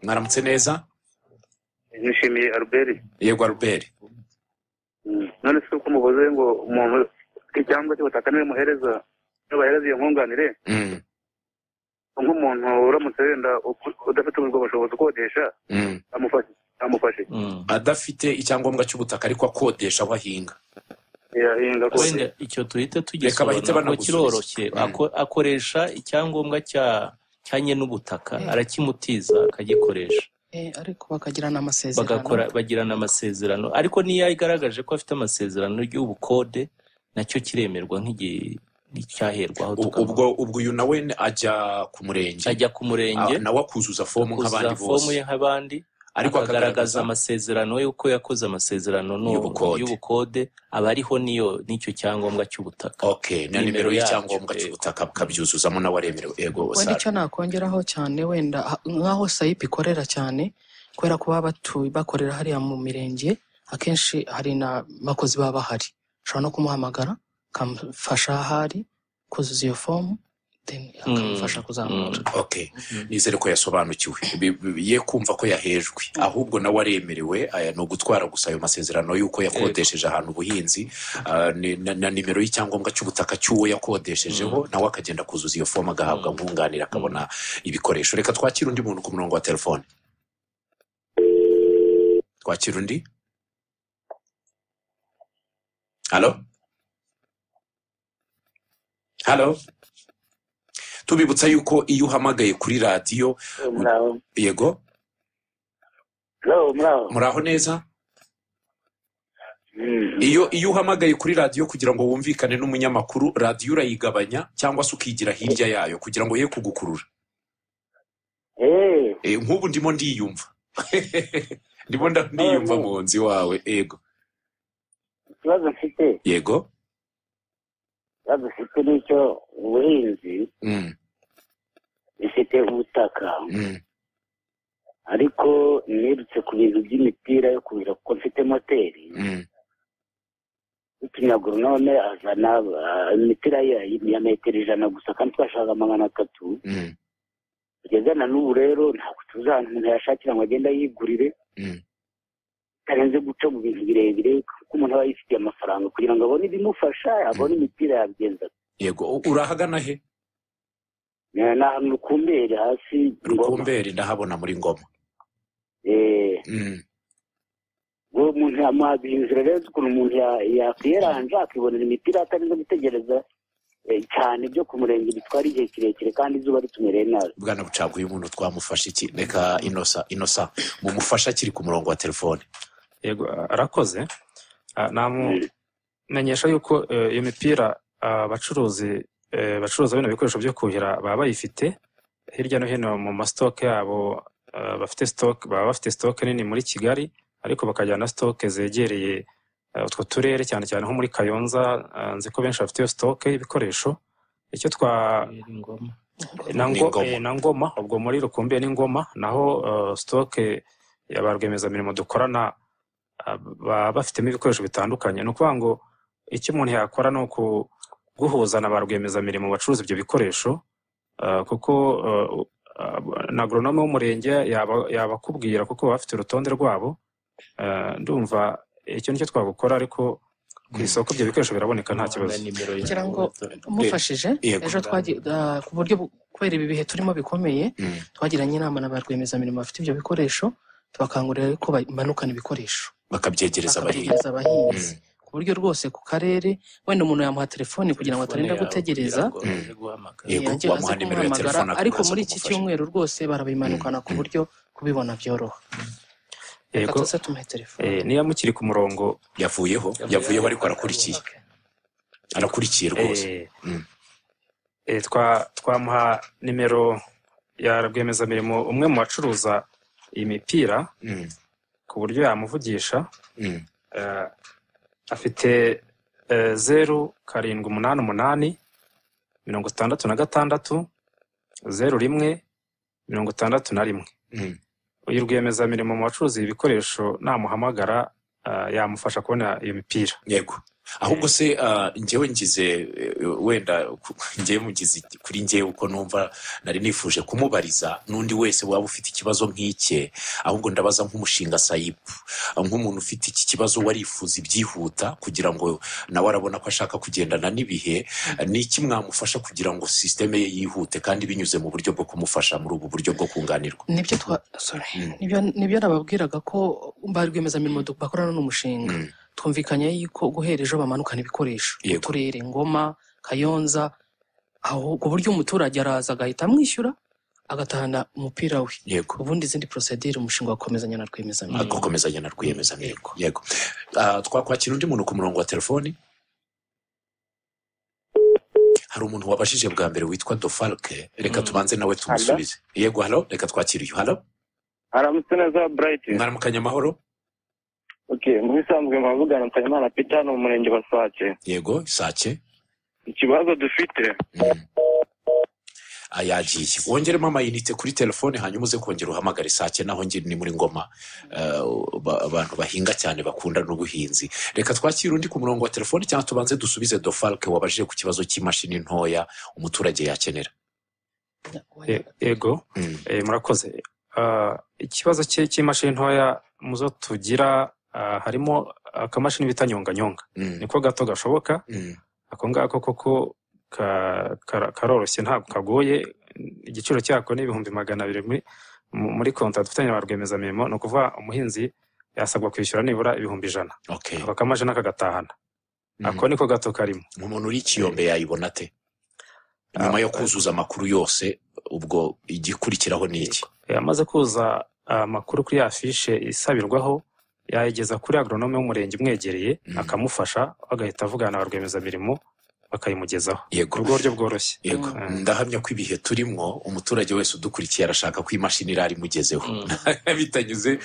Mwaramutse neza. Nishimiye Albert. Yego Albert. None se uko muvuze ngo umuntu cyangwa cy'ubutaka niwe muhereza iyo nkunganire. Nk'umuntu uramutse wenda udafite ubwo bushobozi ukodesha amufashe. Adafite icyangombwa cy'ubutaka ariko akodesha aho ahinga. Wenda icyo tuhite tugisobanura ko kiroroshye. Akoresha icyangombwa cyanye n'ubutaka, arakimutiza akagikoresha. Ariko bagirana amasezerano. Ariko niyo igaragaje ko afite amasezerano y'ubukode, nacyo kiremerwa nk'icyaherwaho. Ubwo uyu nawe ajya ku murenge. Nawe akuzuza fomu nk'abandi bose. Ariko akagaragaza amasezerano yuko yakoze amasezerano y'ubukode, aba ariho n'icyo cyangombwa cy'ubutaka. Okay, na nimero y'icyangombwa cy'ubutaka kabyuzuzamo nawe aremerewe. Yego. Wenda icyo nakongeraho cyane, wenda nk'aho SAIP ikorera cyane, kubera ko baba bakorera hariya mu mirenge, akenshi hari na bakozi baba bahari. Ushobora no kumuhamagara, kamfasha ahari kuzuza iyo fomu, akamufasha kuzamura. Okay, nizere ko yasobanukiwe, ye kumva ko yahejwe, ahubwo nawe aremerewe no gutwara gusa ayo masezerano y'uko yakodesheje ahantu ubuhinzi na nimero y'icyangombwa cy'ubutaka cy'uwo yakodeshejeho, nawe akagenda kuzuza iyo fomu agahabwa nkunganira akabona ibikoresho. Reka twakira undi muntu ku murongo wa telefone. Twakira undi. Halo, tubibutsa yuko iyo uhamagaye kuri radiyo. Yego, muraho neza. Iyo uhamagaye kuri radiyo kugira ngo wumvikane n'umunyamakuru, radiyo urayigabanya cyangwa se ukigira hirya yayo kugira ngo ye kugukurura. Nk'ubu ndimo ndiyumva ndimo ndiyumva mu nzi wawe. Yego, ikibazo mfite. Yego, ikibazo mfite n'icyo ubuhinzi bifite ubutaka, ariko nirutse ku bintu by'imipira yo kuhira kuko mfite moteri. Utunyaguru none azana imipira ya metero 100 gusa kandi twashaka 300. Kugeza na n'ubu rero ntabwo tuzana umuntu yashakira ngo agenda yigurire karenze guca mu bintu birebire, kuko umuntu aba yifitiye amafaranga kugira ngo abone ibimufasha, abone imipira yabigenza. Yego, urahagana he? Na Rukumberi hasi. Rukumberi ndahabona muri Ngoma. Umuntu yamuhabinjira rero ukuntu umuntu yakwiranje akibonera imipira atarinze gutegereza cyane byo ku murenge bitwara igihe kirekire kandi izuba ritumereye nabi. Bwana Bucaguye, umuntu twamufasha iki? Reka Inosa mumufasha akiri ku murongo wa telefone. Yego, arakoze. Namumenyesha yuko iyo mipira bacuruza bino bikoresho byo kuhira baba bayifite hirya no hino mu mastoke yabo. Baba bafite stoke nini muri Kigali, ariko bakajyana stoke zegereye utwo turere cyane cyane nko muri Kayonza. Nzi ko benshi bafite iyo stoke y'ibikoresho. Icyo na Ngoma, ubwo muri Rukumbi n'Ingoma naho stoke ya rwiyemezamirimo dukorana baba bafitemo ibikoresho bitandukanye. Ni ukuvuga ngo icyo umuntu yakora ni guhuza na ba rwiyemezamirimo bacuruza ibyo bikoresho, kuko na agronome w'umurenge yabakubwira kuko baba bafite urutonde rwabo. Ndumva icyo nicyo twagukora, ariko ku isoko ibyo bikoresho biraboneka nta kibazo. Kugira ngo umufashije ejo ku buryo kubera ibi bihe turimo bikomeye, twagiranye inama na ba rwiyemezamirimo bafite ibyo bikoresho, tubakangurira ko bamanukana ibikoresho bakabyegereza abahinzi, ku buryo rwose ku karere wenda umuntu yamuha telefoni kugira ngo atarinda gutegereza, ariko muri iki cyumweru rwose barabimanukana ku buryo kubibona byoroha. Yego, niyo mukiri ku murongo. Yavuyeho ariko arakurikiye rwose. Twamuha nimero ya rwiyemezamirimo umwe mu bacuruza iyi mipira ku buryo yamuvugisha. Afite 0788 66 01 61. Uyu rwiyemezamirimo mu bacuruzi ibikoresho namuhamagara yamufasha kubona iyo mipira. Yego, ahubwo se njyewe ngize wenda njyewe mugize kuri njyewe uko numva nari nifuje kumubariza n'undi wese waba ufite ikibazo nk'ike, ahubwo ndabaza nk'umushinga Sayipu, nk'umuntu ufite iki kibazo warifuza ibyihuta kugira ngo nawe arabona ko ashaka kugendana n'ibihe, n'iki mwamufasha kugira ngo systeme ye yihute kandi binyuze mu buryo bwo kumufasha muri ubu buryo bwo kunganirwa? Nibyo nababwiraga ko ba rwiyemezamirimo bakorana n'umushinga. Twumvikanye yuko guhera ejo bamanukana ibikoresho turere Ngoma, Kayonza, aho ku buryo umuturage araza agahita amwishyura agatahana umupira we. Ubundi izindi procedure umushinga wakomezanya na rwiyemezamirimo. Yego, twakwakira undi muntu ku murongo wa telefoni. Hari umuntu wabashije bwa mbere witwa Dofalke, reka tubanze nawe tumusubize. Yego, halo, reka twakire uyu. Halo, aramutse neza Bright. Mwaramukanya amahoro. Mu bisanzwe mpavugana Nsabimana Peter mu murenge wa Sake. Yego, Sake. Ikibazo dufite yagiye. Wongeremo amayinite kuri telefone hanyuma uze kongera uhamagare saa cyenda aho ngiri ni muri Ngoma. Abantu bahinga cyane bakunda n'ubuhinzi. Reka twakire undi ku murongo wa telefone cyangwa tubanze dusubize Dofalke wabajije ku kibazo cy'imashini ntoya umuturage yakenera. Yego, murakoze. Ikibazo cy'imashini ntoya muzo tugira harimo akamashini bita nyonganyonga. Niko gato gashoboka. Ako ngako koko karoroshye ntabwo kagoye. Igiciro cyako ni 200,000 muri konta dufitanye na rwiyemezamirimo. No kuva umuhinzi yasabwa kwishyura nibura 100,000. Ako kamashini akagatahana. Ako niko gato karimo. Umuntu uri Kiyombe yayibona te? Nyuma yo kuzuza amakuru yose ubwo igikurikiraho ni iki? Amaze kuza amakuru kuri afishe isabirwaho yayigeza kuri agronome w'umurenge umwegereye akamufasha agahita avugana na rwiyemezamirimo bakayimugezaho. Yego, urwo buryo bworoshye. Yego, ndahamya ko ibihe turimo umuturage wese udukurikiye arashaka ko imashini irari mugezeho. Bitanyuze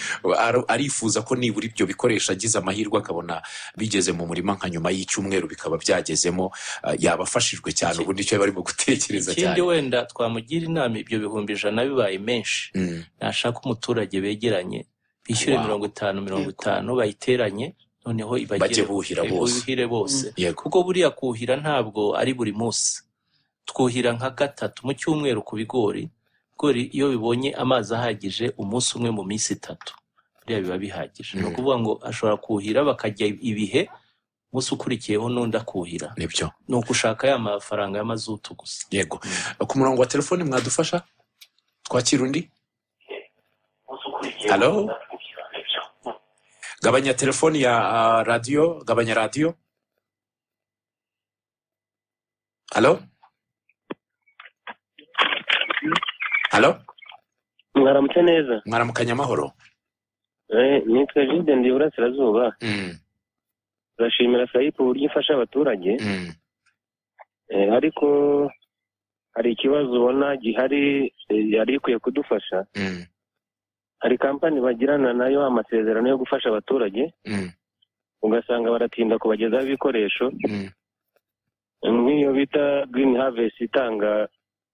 arifuza ko nibura ibyo bikoresha agize amahirwe akabona bigeze mu murima nka nyuma y'icyumweru bikaba byagezemo, yabafashijwe cyane. Ubundi icyo barimo gutekereza cyane. Ikindi wenda twamugira inama ibyo 100,000 bibaye menshi, nashaka umuturage begeranye bishyure 50 bayiteranye, noneho bajye buhira bose. Kuko buriya kuhira ntabwo ari buri munsi. Twuhira nka 3 mu cyumweru ku bigori. Bigori iyo bibonye amazi ahagije umunsi umwe mu minsi 3 buriya biba bihagije. No kuvuga ngo ashobora kuhira bakajya ibihe umunsi ukurikiyeho n'undi akuhira. Nibyo. No gushaka ya mafaranga y'amazutu gusa. Yego. Ku murongo wa telefone mwadufasha? Twakira undi? Hello? Gabanya telefoni ya radio, gabanya radio. Hello? Hello? Mwaramutse neza. Mwaramukanya amahoro. Nitwa Jide ndi Burasirazuba. Turashimira Sayipu uburyo ifasha abaturage. Ariko hari ikibazo ubona gihari yari ikwiye kudufasha. Hari kampani bagirana nayo amasezerano yo gufasha abaturage, ugasanga baratinda kubagezaho ibikoresho. Nk'iyo bita Green Harvest itanga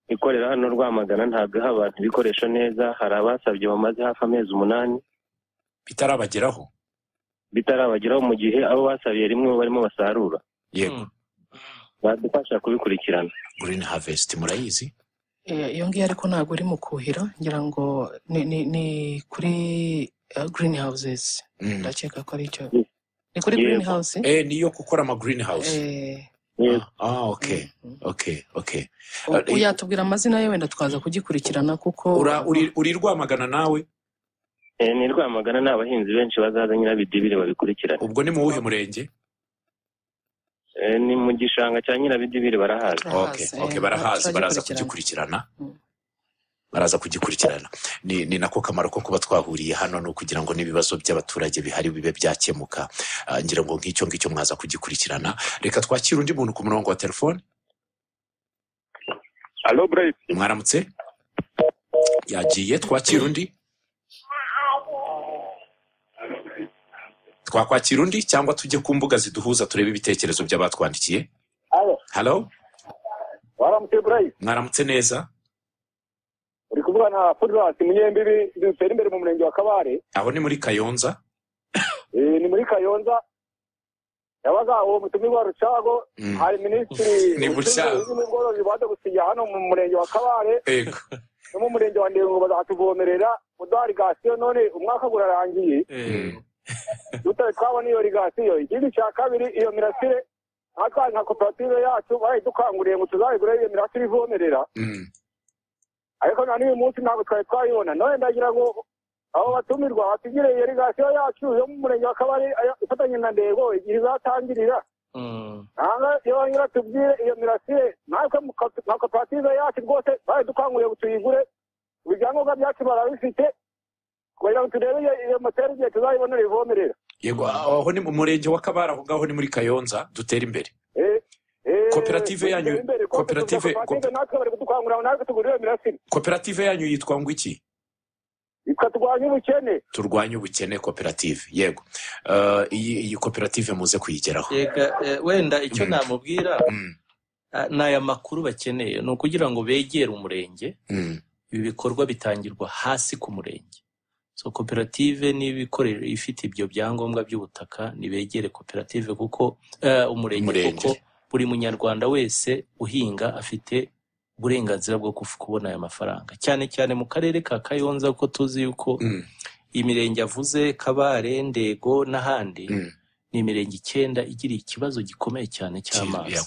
ikorera hano Rwamagana ntabwo aha abantu ibikoresho neza. Hari abasabye bamaze hafi amezi 8 bitarabageraho mu gihe abo basabiye rimwe barimo basarura. Yego, badufasha kubikurikirana. Green Harvest murayizi? Iyo ngiyo ariko ntabwo uri mu kuhira, ngira ngo ni kuri greenhouses. Ndakeka ko ari cyo. Ni kuri greenhouse? Niyo gukora ama greenhouse. Okay. Uyatubwira amazina ye wenda tukaza kugikurikirana kuko uri Rwamagana nawe? Ni Rwamagana, n'abahinzi benshi bazaza Nyirabidibire babikurikirana. Ubwo ni mu wuhe murenge? Ni mu gishanga cya Nyirabidibire barahazi. Okay, barahazi, baraza kugikurikirana. Baraza kugikurikirana. Ni nako kamaro ko kuba twahuriye hano no kugira ngo n'ibibazo by'abaturage bihari bibe byakemuka. Ngira ngo ngicyo mwaza kugikurikirana. Reka twakira undi muntu ku murongo wa telefone. Allo Bright. Mwaramutse? Yagiye. Twakira undi? Twakwakira undi cyangwa tujye ku mbuga ziduhuza turebe ibitekerezo by'abatwandikiye? Hello? Waramutse Bright. Mwaramutse neza? Uri kuvuga na Fulgence Munyembibi dutera imbere mu murenge wa Kabare. Aho ni muri Kayonza? Ni muri Kayonza. Yabaga uwo mutumwa wa Rucago, hari minisitiri ni Bucago n'ubworozi baje gusinya hano mu murenge wa Kabare. Yego. No mu murenge wa Ndengo bazatuvomerera irrigation, none umwaka gurarangiye. Dutare twabona iyo irrigation. Ikindi cya kabiri iyo mirasire nka koperative yacu bayidukanguriye ngo tuzayigure iyo mirasire ivomerera. Ariko na n'uyu munsi ntabwo twayibona. None ndagira ngo abo batumirwa batugire iyo irrigation yacu yo mu murenge wa Kabare ifatanye na Ndego igihe izatangirira. Nanga iyo nyiratubwire iyo mirasire natwe nka koperative yacu rwose bayidukanguriye ngo tuyigure. Ibyangombwa byacu barabifite kugira ngo turebe iyo moteri igihe tuzayibonera ivomerera. Yego, aho ni mu murenge wa Kabare, aho ngaho ni muri Kayonza dutera imbere. Koperative yanyu koperative yanyu yitwa ngo iki? Yitwa Turwanya Ubukene. Turwanya Ubukene koperative. Yego. Iyi koperative muze kuyigeraho. Wenda icyo namubwira n'aya makuru bakeneye ni ukugira ngo begere umurenge. Ibi bikorwa bitangirwa hasi ku murenge. So koperative niba ifite ibyo byangombwa by'ubutaka nibegere koperative kuko umurenge kuko buri munyarwanda wese uhinga afite uburenganzira bwo kubona aya mafaranga, cyane cyane mu karere ka Kayonza ko tuzi yuko imirenge avuze Kabare, Ndego n'ahandi ni imirenge 9 igira ikibazo gikomeye cyane cy'amazi.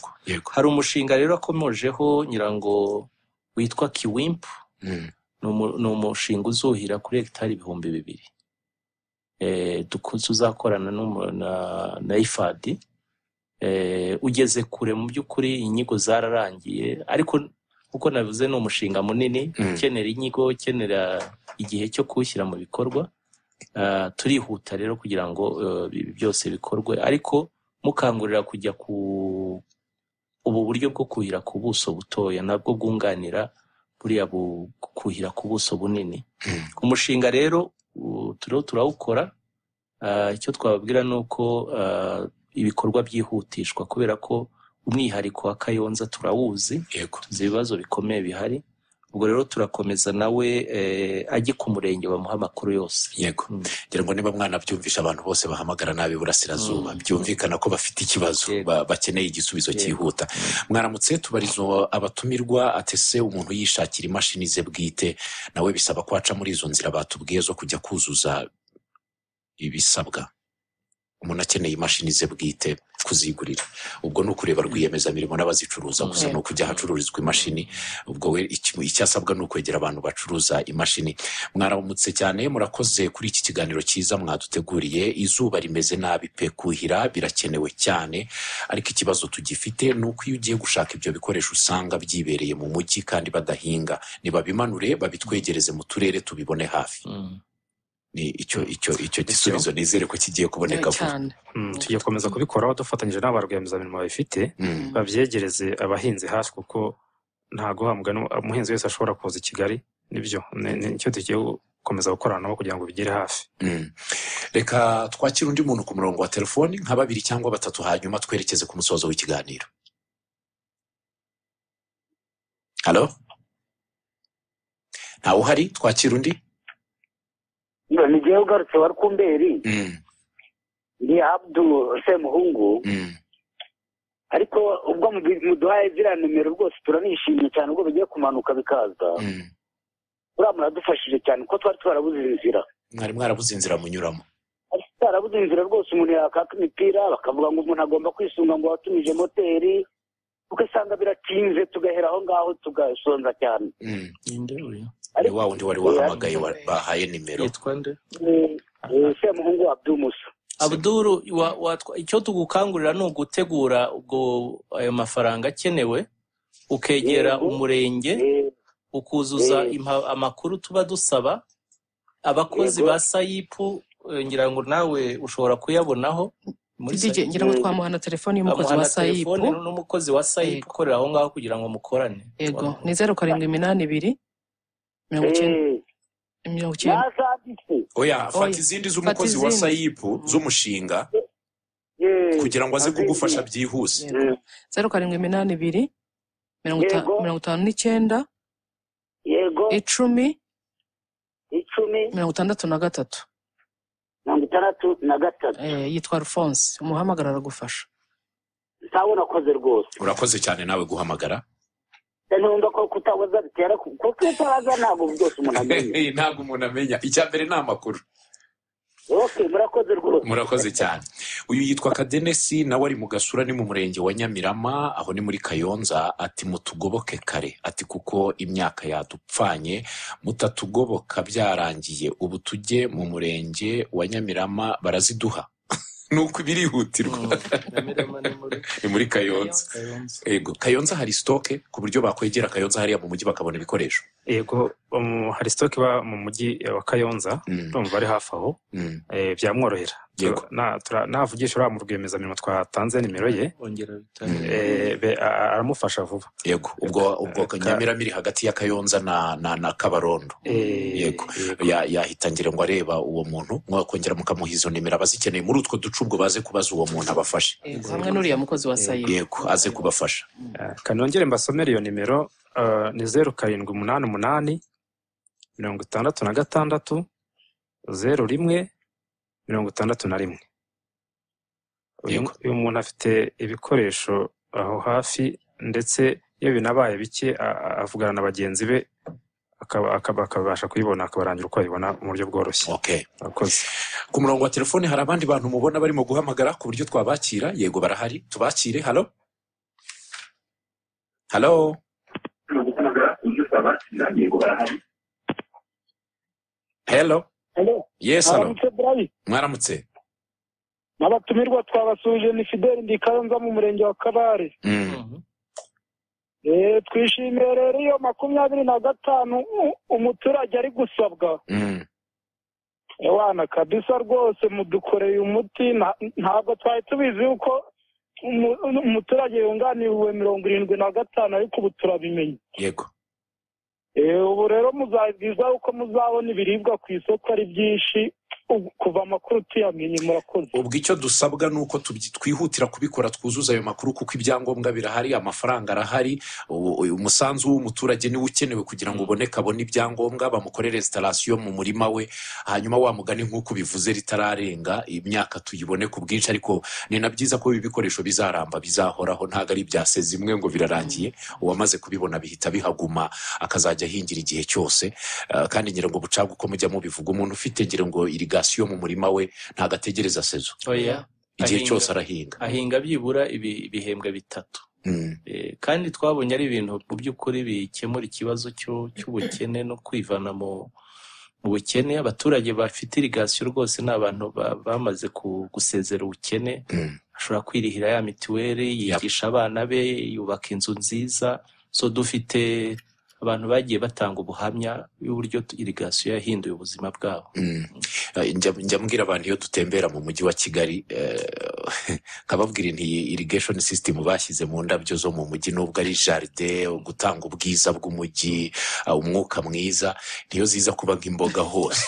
Hari umushinga rero akomojeho nyirango witwa Kiwimpu. Ni umushinga uzuhira kuri hegitari 2,000. Tuzakorana na IFAD. Ugeze kure mu by'ukuri inyigo zararangiye, ariko uko navuze ni umushinga munini ukenera inyigo, ukenera igihe cyo kuwushyira mu bikorwa. Turihuta rero kugira ngo byose bikorwe, ariko mukangurira kujya ubu buryo bwo kuhira ku buso butoya nabwo bwunganira buriya kuhira ku buso bunini. Umushinga rero turawukora. Icyo twababwira ni uko ibikorwa byihutishwa kubera ko umwihariko wa Kayonza turawuzi, tuzi ibibazo bikomeye bihari. Ubwo rero turakomeza nawe ajye ku murenge bamuha amakuru yose. Ngira ngo niba mwana byumvisha abantu bose bahamagara nabi burasirazuba byumvikana ko bafite ikibazo bakeneye igisubizo cyihuta. Mwaramutse, tubarizo abatumirwa atese umuntu yishakira imashini ze bwite nawe bisaba kwaca muri izo nzira batubwiye zo kujya kuzuza ibisabwa. Umuntu akeneye imashini ze bwite kuzigurira, ubwo ni ukureba rwiyemezamirimo n'abazicuruza gusa, ni ukujya hacururizwa imashini. Ubwo we icyasabwa ni ukwegera abantu bacuruza imashini. Mwaramutse cyane, murakoze kuri iki kiganiro cyiza mwaduteguriye. Izuba rimeze nabi pe, kuhira birakenewe cyane, ariko ikibazo tugifite ni uko iyo ugiye gushaka ibyo bikoresho usanga byibereye mu mujyi kandi badahinga. Nibabimanure babitwegereze mu turere tubibone hafi. Ni icyo gisubizo nizere ko kigiye kuboneka vuba. Tugiye komeza kubikoraho dufatanyije n'abarwiyemezamirimo babifite, babyegereze abahinzi hafi, kuko nta guhambwa umuhinzi wese ashobora kuza i Kigali. Nibyo nicyo tugiye gukomeza gukorana nabo kugira ngo bigere hafi. Reka twakire undi muntu ku murongo wa telefoni nka 2 cyangwa 3, hanyuma twerekeze ku musozo w'ikiganiro. Halo? Ntawe uhari? Twakire undi? Ni jewe ugarutse wa Rukumberi. Ndi Abdu Semuhungu. Ariko ubwo muduhaye ziriya nimero rwose turanishimye cyane ubwo bigiye kumanuka bikaza. Uriya muradufashije cyane kuko twari twarabuze inzira. Mwari mwarabuze inzira munyuramo. Twarabuze inzira rwose, umuntu yakaka imipira bakavuga ngo umuntu agomba kwisunga ngo watumije moteri, ugasanga biratinze tugahera aho ngaho tugasonza cyane. Ni wa wundi wari wahamagaye bahaye nimero. Semuhungu Abdul Musa. Abdul, icyo tugukangurira ni ugutegura ubwo ayo mafaranga akenewe, ukegera umurenge ukuzuza amakuru tuba dusaba. Abakozi ba SAIP ngira ngo nawe ushobora kuyabonaho. Ngira ngo twamuhana telefoni y'umukozi wa SAIP. N'umukozi wa SAIP ukorera aho ngaho kugira ngo mukorane. Yego, ni 0782 90. Oya, fata izindi z'umukozi wa SAIP z'umushinga kugira ngo aze kugufasha byihuse. 0782 59 yego 10 63. Yitwa Alphonse, umuhamagara aragufasha. Ntabona koze rwose. Urakoze cyane nawe guhamagara. Numva ko kutabaza bitera kuko kutabaza ntabwo byose umuntu amenya. Ntabwo umuntu amenya. Icya mbere ni amakuru. Murakoze rwose. Murakoze cyane. Uyu yitwa Kadenesi, nawe ari mu Gasura, ni mu murenge wa Nyamirama, aho ni muri Kayonza. Ati mutugoboke kare, ati kuko imyaka yadupfanye, mutatugoboka byarangiye, ubu tujye mu murenge wa Nyamirama baraziduha. Nuko birihutirwa. Ni muri Kayonza. Yego, Kayonza hari stoke ku buryo bakwegera Kayonza hariya mu mujyi bakabona ibikoresho. Yego, hari stoke ba mu mujyi wa Kayonza, ndumva ari hafi aho. Byamworohera navugisha uriya mu rwiyemezamirimo twatanze nimero ye aramufasha vuba. Yego, ubwo Nyamirama iri hagati ya Kayonza na Kabarondo. Yego, yahita ngira ngo areba uwo muntu mwakongera mukamuha izo nimero abazikeneye muri utwo ducubwo baze kubaza uwo muntu abafashe. Hamwe n'uriya mukozi wa SAIB. Yego, aze kubafasha. Kanongere mbasomere iyo nimero ni 0788 66 01 61. Uyu muntu afite ibikoresho aho hafi, ndetse iyo binabaye bike avugana na bagenzi be akabasha kuyibona, akabarangira uko ayibona mu buryo bworoshye. Akoze. Ku murongo wa telefone hari abandi bantu mubona barimo guhamagara ku buryo twabakira. Yego, barahari, tubakire. Halo. Hello. Yes, hello. Mwaramutse. N'abatumirwa twabasuje ni Fidel ndi Kayonza mu murenge wa Kabare. Twishimiye rero iyo 25 umuturage ari gusabwa. Ewana kabisa rwose mudukoreye umuti, ntabwo twari tubizi uko umuturage yunganiwe 75 ariko ubu turabimenye. Yego. Ubu rero muzabwiza uko muzabona ibiribwa ku isoko ari byinshi kuva amakuru tuyamenye. Murakoze. Ubwo icyo dusabwa nuko twihutira kubikora, twuzuza ayo makuru kuko ibyangombwa birahari, amafaranga arahari. Umusanzu w'umuturage niwe ukenewe kugira ngo uboneke, abone ibyangombwa, bamukorere installation mu murima we, hanyuma wa mugani nk'uko bivuze ritararenga imyaka tuyibone ku bwinshi. Ariko ni na byiza ko ibi bikoresho bizaramba, bizahoraho, ntago ari byaseze imwe ngo birarangiye. Uwamaze kubibona bihita bihaguma, akazajya ahingira igihe cyose. Kandi ngira ngo bucaga uko mujya mubivuga, umuntu ufite ngira ngo irigasiyo mu murima we ntago ategereza sezo. Igihe cyose arahinga. Ahinga byibura ibihembwe 3. Kandi twabonye ari ibintu mu by'ukuri bikemura ikibazo cy'ubukene no kwivana mu bukene. Abaturage bafite irigasiyo rwose ni abantu bamaze gusezera ubukene. Ashobora kwirihira ya mituweli, yigisha abana be, yubaka inzu nziza. So dufite abantu bagiye batanga ubuhamya y'uburyo irigasiyo yahinduye ubuzima bwabo. Njya mbwira abantu iyo dutembera mu mujyi wa Kigali, kababwira nti irrigation system bashyize mu ndabyo zo mu mujyi, nubwo ari jardin, gutanga ubwiza bw'umujyi, umwuka mwiza, niyo ziza kuba nk'imboga hose.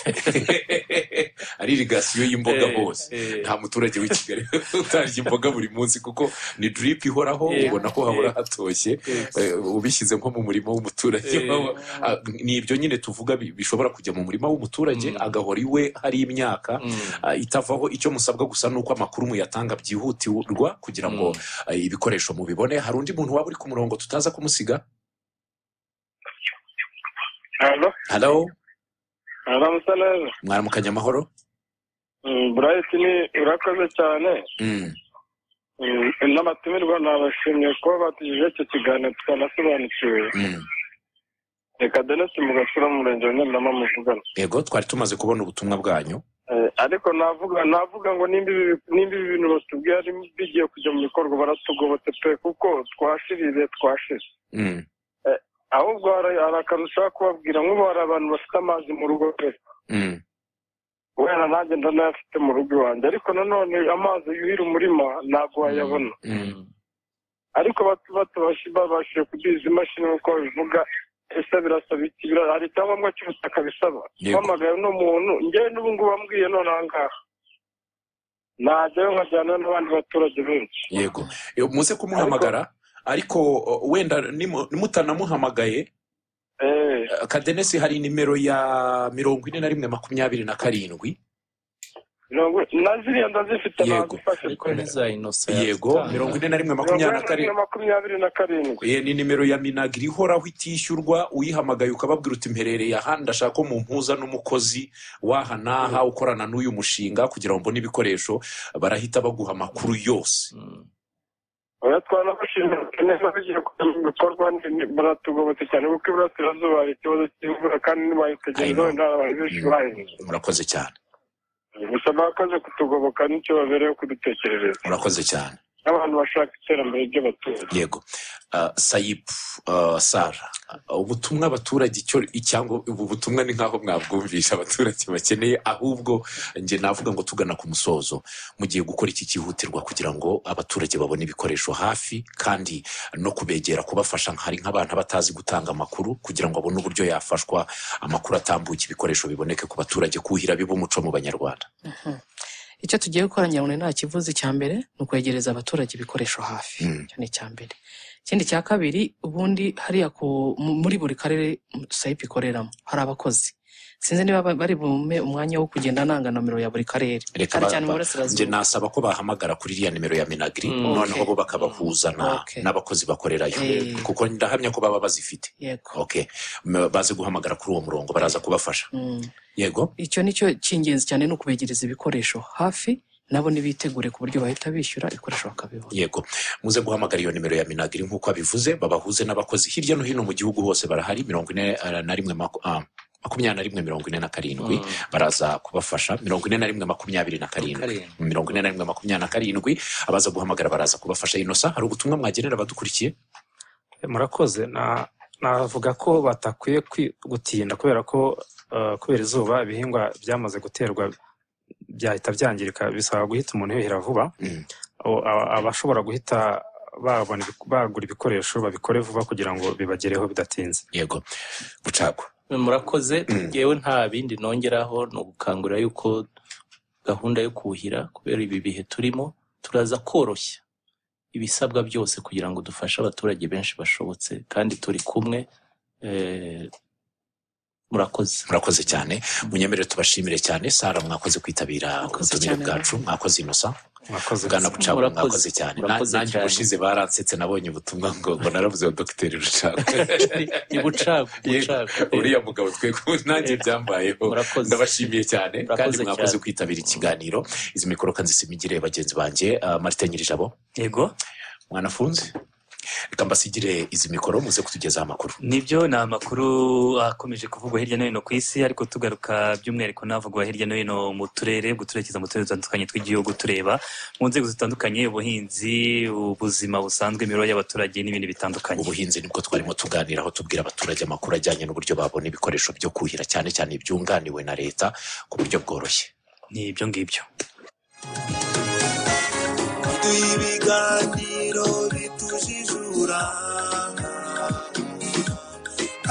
Ari irrigasiyo y'imboga hose. Nta muturage w'i Kigali utarya imboga buri munsi kuko ni drip ihoraho, ubona ko hahora hatoshye. Ubishyize nko mu murima w'umuturage, ni ibyo nyine tuvuga bishobora kujya mu murima w'umuturage agahora iwe hari imyaka itavaho. Icyo musabwa gusa nuko amakuru muyatanga byihutirwa kugira ngo ibikoresho mubibone. Hari undi muntu waba uri ku murongo tutaza kumusiga? Hello. Mwaramukanya amahoro. Bright ni urakoze cyane. N'abatumirwa nabashimye ko batujije icyo kiganiro tukanasobanukiwe. Reka Dennis Mugasura mu murenge wa Nyamama muvugana. Yego, twari tumaze kubona ubutumwa bwanyu. Ariko navuga ngo nimba ibi bintu batubwiye ari bigiye kujya mu bikorwa baratugobotse pe, kuko twashirire twashize. Ahubwo hari akantu ushaka kubabwira, nk'ubu hari abantu bafite amazi mu rugo pe. Wenda nanjye ndanayafite mu rugo iwanjye, ariko nanone amazi yuhira umurima ntabwo wayabona. Ariko babashije kuduha izi mashini nk'uko babivuga. Ese birasaba iki? Hari icyangombwa cy'ubutaka bisaba. Mpamagaye uno muntu njyewe n'ubu ngubu bambwiye none aha ngaha najyayo nkajyana n'abandi baturage benshi. Yego, muze kumuhamagara, ariko wenda nimutanamuhamagaye, Kadenesi hari nimero ya 4127 na ziriya ndazifite nazifashe neza Innocent. Yego, 4127 ni nimero ya Minagri ihoraho itishyurwa. Uyihamagaye ukababwira uti mperereye aha, ndashaka ko mumpuza n'umukozi waha naha ukorana n'uyu mushinga kugira ngo mbone ibikoresho, barahita baguha amakuru yose. Twanabashimira neza bigiye gukorwa, baratugobotse cyane kuko iburasirazuba hari ikibazo cy'imvura kandi ntibayitegereza, wenda abantu benshi bahinze. Murakoze cyane. Gusa bakaze kutugoboka n'icyo babereyeho kudutekerereza. Murakoze cyane. N'abantu bashaka iterambere ry'abaturage. Yego. SAIB, Sara, ubutumwa abaturage cyangwa ubu butumwa ni nk'aho mwabwumvisha abaturage bakeneye, ahubwo njye navuga ngo tugana ku musozo mugiye gukora iki cyihutirwa kugira ngo abaturage babone ibikoresho hafi kandi no kubegera kubafasha, hari nk'abantu batazi gutanga amakuru kugira ngo abone uburyo yafashwa amakuru atambuka, ibikoresho biboneke ku baturage, kuhira biba umuco mu Banyarwanda. Icyo tugiye gukora ngira ngo nta kivuze cya mbere ni ukwegereza abaturage ibikoresho hafi. Icyo ni icya mbere. Ikindi cya kabiri, ubundi hariya muri buri karere SAIP ikoreramo hari abakozi, sinzi niba bari bume umwanya wo kugenda nanga nomero ya buri karere, cyane mu burasirazuba. Nje nasaba ko bahamagara kuri iriya nimero ya Minagri, noneho bo bakabahuza n'abakozi bakorerayo, kuko ndahamya ko baba bazifite. Baze guhamagara kuri uwo murongo baraza kubafasha. Yego, icyo nicyo cy'ingenzi cyane, ni ukubegereza ibikoresho hafi, nabo nibitegure ku buryo bahita bishyura ibikoresho bakabibona. Yego, muze guhamagara iyo nimero ya Minagri nk'uko abivuze, babahuze n'abakozi hirya no hino mu gihugu hose barahari. 41 baraza kubafasha, 41 abaza guhamagara baraza kubafasha. Inosa, hari ubutumwa mwagenera abadukurikiye? Murakoze. Navuga ko batakwiye gutinda kubera ko kubera izuba ibihingwa byamaze guterwa byahita byangirika, bisaba guhita umuntu yuhira vuba. Abashobora guhita bagura ibikoresho babikore vuba kugira ngo bibagereho bidatinze. Yego, Bucagwa. Murakoze. Yewe nta bindi nongeraho, no gukangurira yuko gahunda yo kuhira kubera ibi bihe turimo turaza koroshya ibisabwa byose kugira ngo dufashe abaturage benshi bashobotse, kandi turi kumwe. Murakoze cyane. Munyemerere tubashimire cyane. Sara, mwakoze kwitabira ubutumire bwacu. Mwakoze Inosa. Bwana Bucagwa, mwakoze cyane. Nanjye ubushize baransetse, nabonye ubutumwa ngo naravuze Dr. Rucagwa. Ni Bucagwa. Uriya mugabo twebwe nanjye byambayeho. Ndabashimiye cyane kandi mwakoze kwitabira ikiganiro. Izi mikoro kanzisimigire bagenzi banjye. Martin Nyirijabo. Yego. Mwanafunzi, reka mbasigire izi mikoro muze kutugezaho amakuru. Nibyo, ni amakuru akomeje kuvugwa hirya no hino ku isi, ariko tugaruka by'umwihariko navugwa hirya no hino mu turere, guturekeza mu turere dutandukanye tw'igihugu, tureba mu nzego zitandukanye, ubuhinzi, ubuzima busanzwe, imibereho y'abaturage n'ibindi bitandukanye. Ubuhinzi nibwo twarimo tuganiraho, tubwira abaturage amakuru ajyanye n'uburyo babona ibikoresho byo kuhira, cyane cyane ibyunganiwe na leta ku buryo bworoshye. Ni ibyo ngibyo. Ibiganiro bitujijura,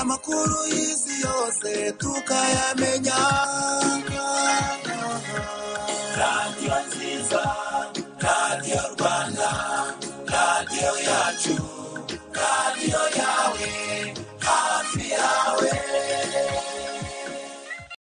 amakuru y'isi yose tukayamenya. Radio nziza, Radio Rwanda, radio yacu, radio yawe.